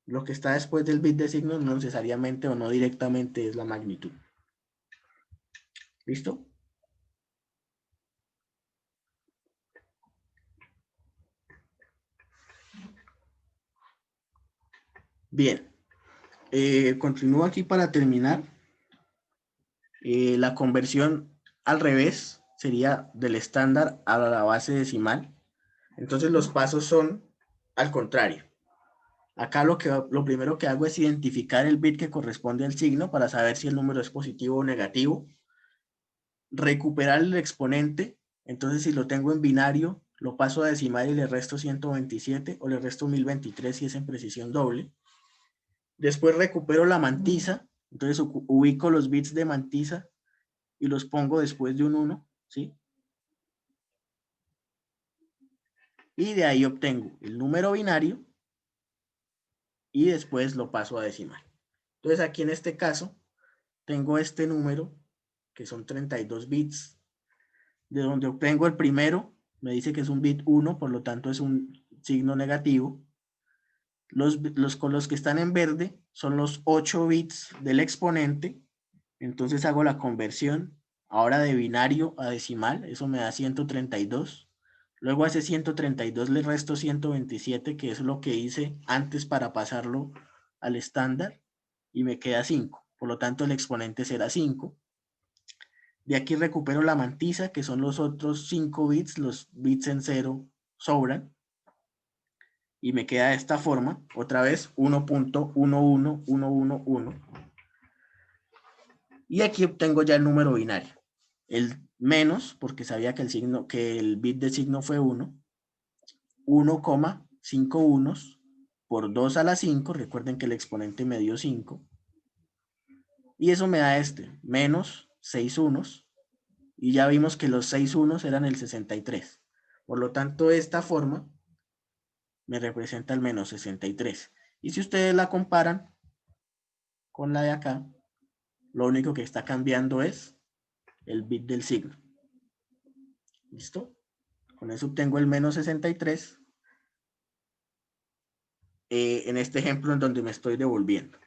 Lo que está después del bit de signo no necesariamente o no directamente es la magnitud. ¿Listo? Bien. Continúo aquí para terminar. La conversión al revés sería del estándar a la base decimal. Entonces los pasos son al contrario. Acá lo primero que hago es identificar el bit que corresponde al signo para saber si el número es positivo o negativo. Recuperar el exponente. Entonces si lo tengo en binario, lo paso a decimal y le resto 127 o le resto 1023 si es en precisión doble. Después recupero la mantisa, entonces ubico los bits de mantisa y los pongo después de un 1, ¿sí? Y de ahí obtengo el número binario y después lo paso a decimal. Entonces aquí en este caso tengo este número que son 32 bits, de donde obtengo el primero, me dice que es un bit 1, por lo tanto es un signo negativo. Con los que están en verde son los 8 bits del exponente, entonces hago la conversión ahora de binario a decimal, eso me da 132. Luego a ese 132 le resto 127, que es lo que hice antes para pasarlo al estándar, y me queda 5. Por lo tanto, el exponente será 5. De aquí recupero la mantisa, que son los otros 5 bits, los bits en 0 sobran. Y me queda de esta forma, otra vez 1.11111. Y aquí obtengo ya el número binario. El menos, porque sabía que el bit de signo fue 1, 1,5 unos por 2 a la 5, recuerden que el exponente me dio 5, y eso me da menos 6 unos, y ya vimos que los 6 unos eran el 63. Por lo tanto, esta forma me representa el menos 63. Y si ustedes la comparan con la de acá, lo único que está cambiando es el bit del signo. ¿Listo? Con eso obtengo el menos 63 en este ejemplo en donde me estoy devolviendo.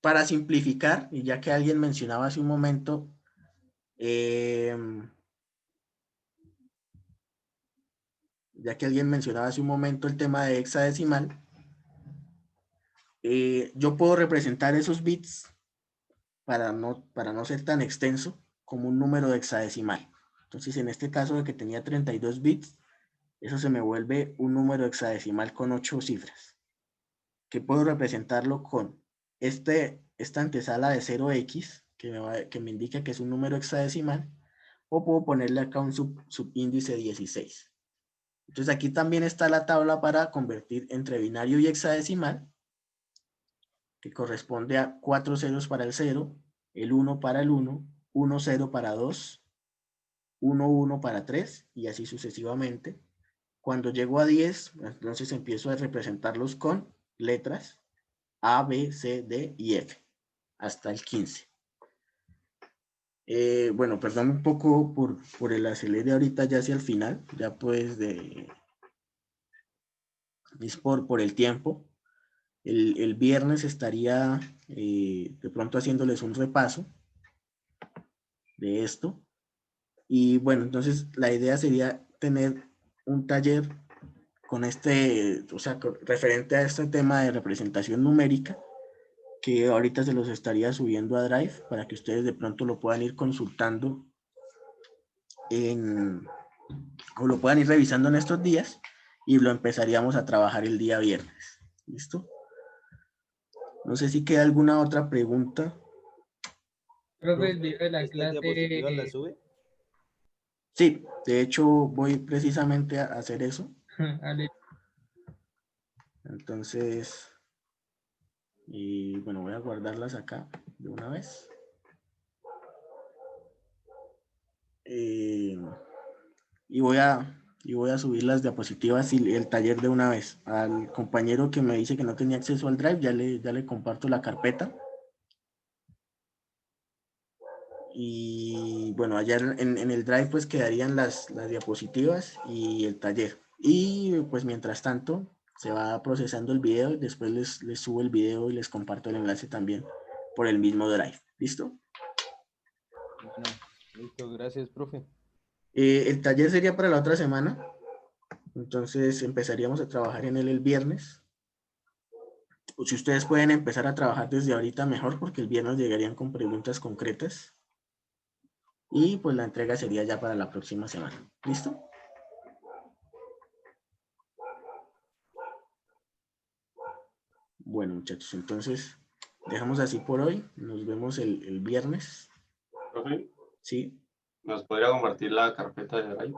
Para simplificar, y ya que alguien mencionaba hace un momento, el tema de hexadecimal, yo puedo representar esos bits para no ser tan extenso como un número hexadecimal. Entonces, en este caso de que tenía 32 bits, eso se me vuelve un número hexadecimal con 8 cifras, que puedo representarlo con esta antesala de 0x, que me indica que es un número hexadecimal, o puedo ponerle acá un subíndice 16. Entonces aquí también está la tabla para convertir entre binario y hexadecimal, que corresponde a 4 ceros para el 0, el 1 para el 1, 1 0 para 2, 1 1 para 3, y así sucesivamente. Cuando llego a 10, entonces empiezo a representarlos con letras A, B, C, D y F, hasta el 15. Bueno, perdón un poco por el acelere ahorita ya hacia el final, ya pues es por el tiempo. El viernes estaría de pronto haciéndoles un repaso de esto. Y bueno, entonces la idea sería tener un taller con referente a este tema de representación numérica, que ahorita se los estaría subiendo a Drive para que ustedes de pronto lo puedan ir consultando o lo puedan ir revisando en estos días, y lo empezaríamos a trabajar el día viernes. ¿Listo? No sé si queda alguna otra pregunta. Profe, el video de la ¿Estas diapositivas las clase. sube? Sí, de hecho voy precisamente a hacer eso. Ale, Entonces, y bueno, voy a guardarlas acá de una vez. Y voy a subir las diapositivas y el taller de una vez. Al compañero que me dice que no tenía acceso al Drive, ya le comparto la carpeta. Y bueno, allá en el Drive pues quedarían las diapositivas y el taller. Y pues mientras tanto se va procesando el video y después les subo el video y les comparto el enlace también por el mismo Drive. ¿Listo? Bueno, listo, gracias, profe. El taller sería para la otra semana. Entonces empezaríamos a trabajar en él el viernes. O si ustedes pueden empezar a trabajar desde ahorita, mejor, porque el viernes llegarían con preguntas concretas. Y pues la entrega sería ya para la próxima semana. ¿Listo? Bueno, muchachos, entonces dejamos así por hoy. Nos vemos el viernes. Profe, ¿Sí? ¿Nos podría compartir la carpeta de Drive?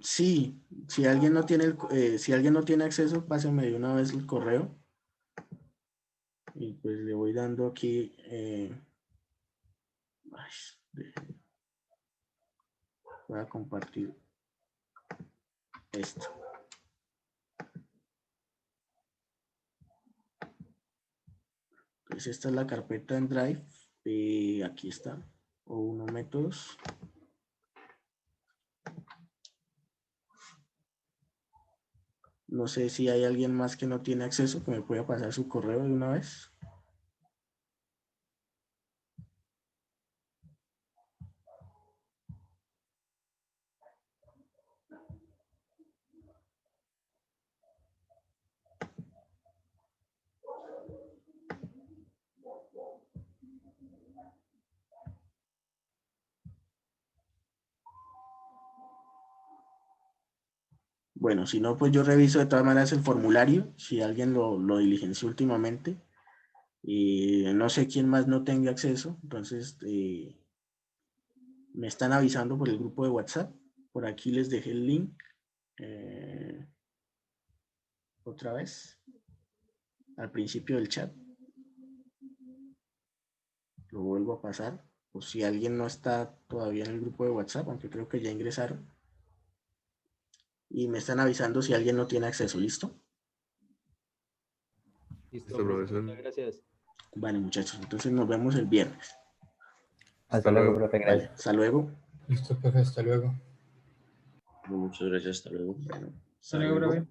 Sí, si alguien no tiene si alguien no tiene acceso, páseme de una vez el correo. Y pues le voy dando aquí. Voy a compartir esto. Pues esta es la carpeta en Drive. Aquí está. O1 métodos. No sé si hay alguien más que no tiene acceso, que me pueda pasar su correo de una vez. Bueno, si no, pues yo reviso de todas maneras el formulario, si alguien lo diligenció últimamente. Y no sé quién más no tenga acceso, entonces me están avisando por el grupo de WhatsApp. Por aquí les dejé el link. Otra vez. Al principio del chat. Lo vuelvo a pasar. O si alguien no está todavía en el grupo de WhatsApp, aunque creo que ya ingresaron. Y me están avisando si alguien no tiene acceso. ¿Listo? Listo, Listo, profe, profesor. muchas gracias. Vale, muchachos. Entonces nos vemos el viernes. Hasta luego, profe, Vale, gracias. hasta luego. Listo, profe, hasta luego. Muchas gracias, hasta luego. Bueno, Hasta luego, profe.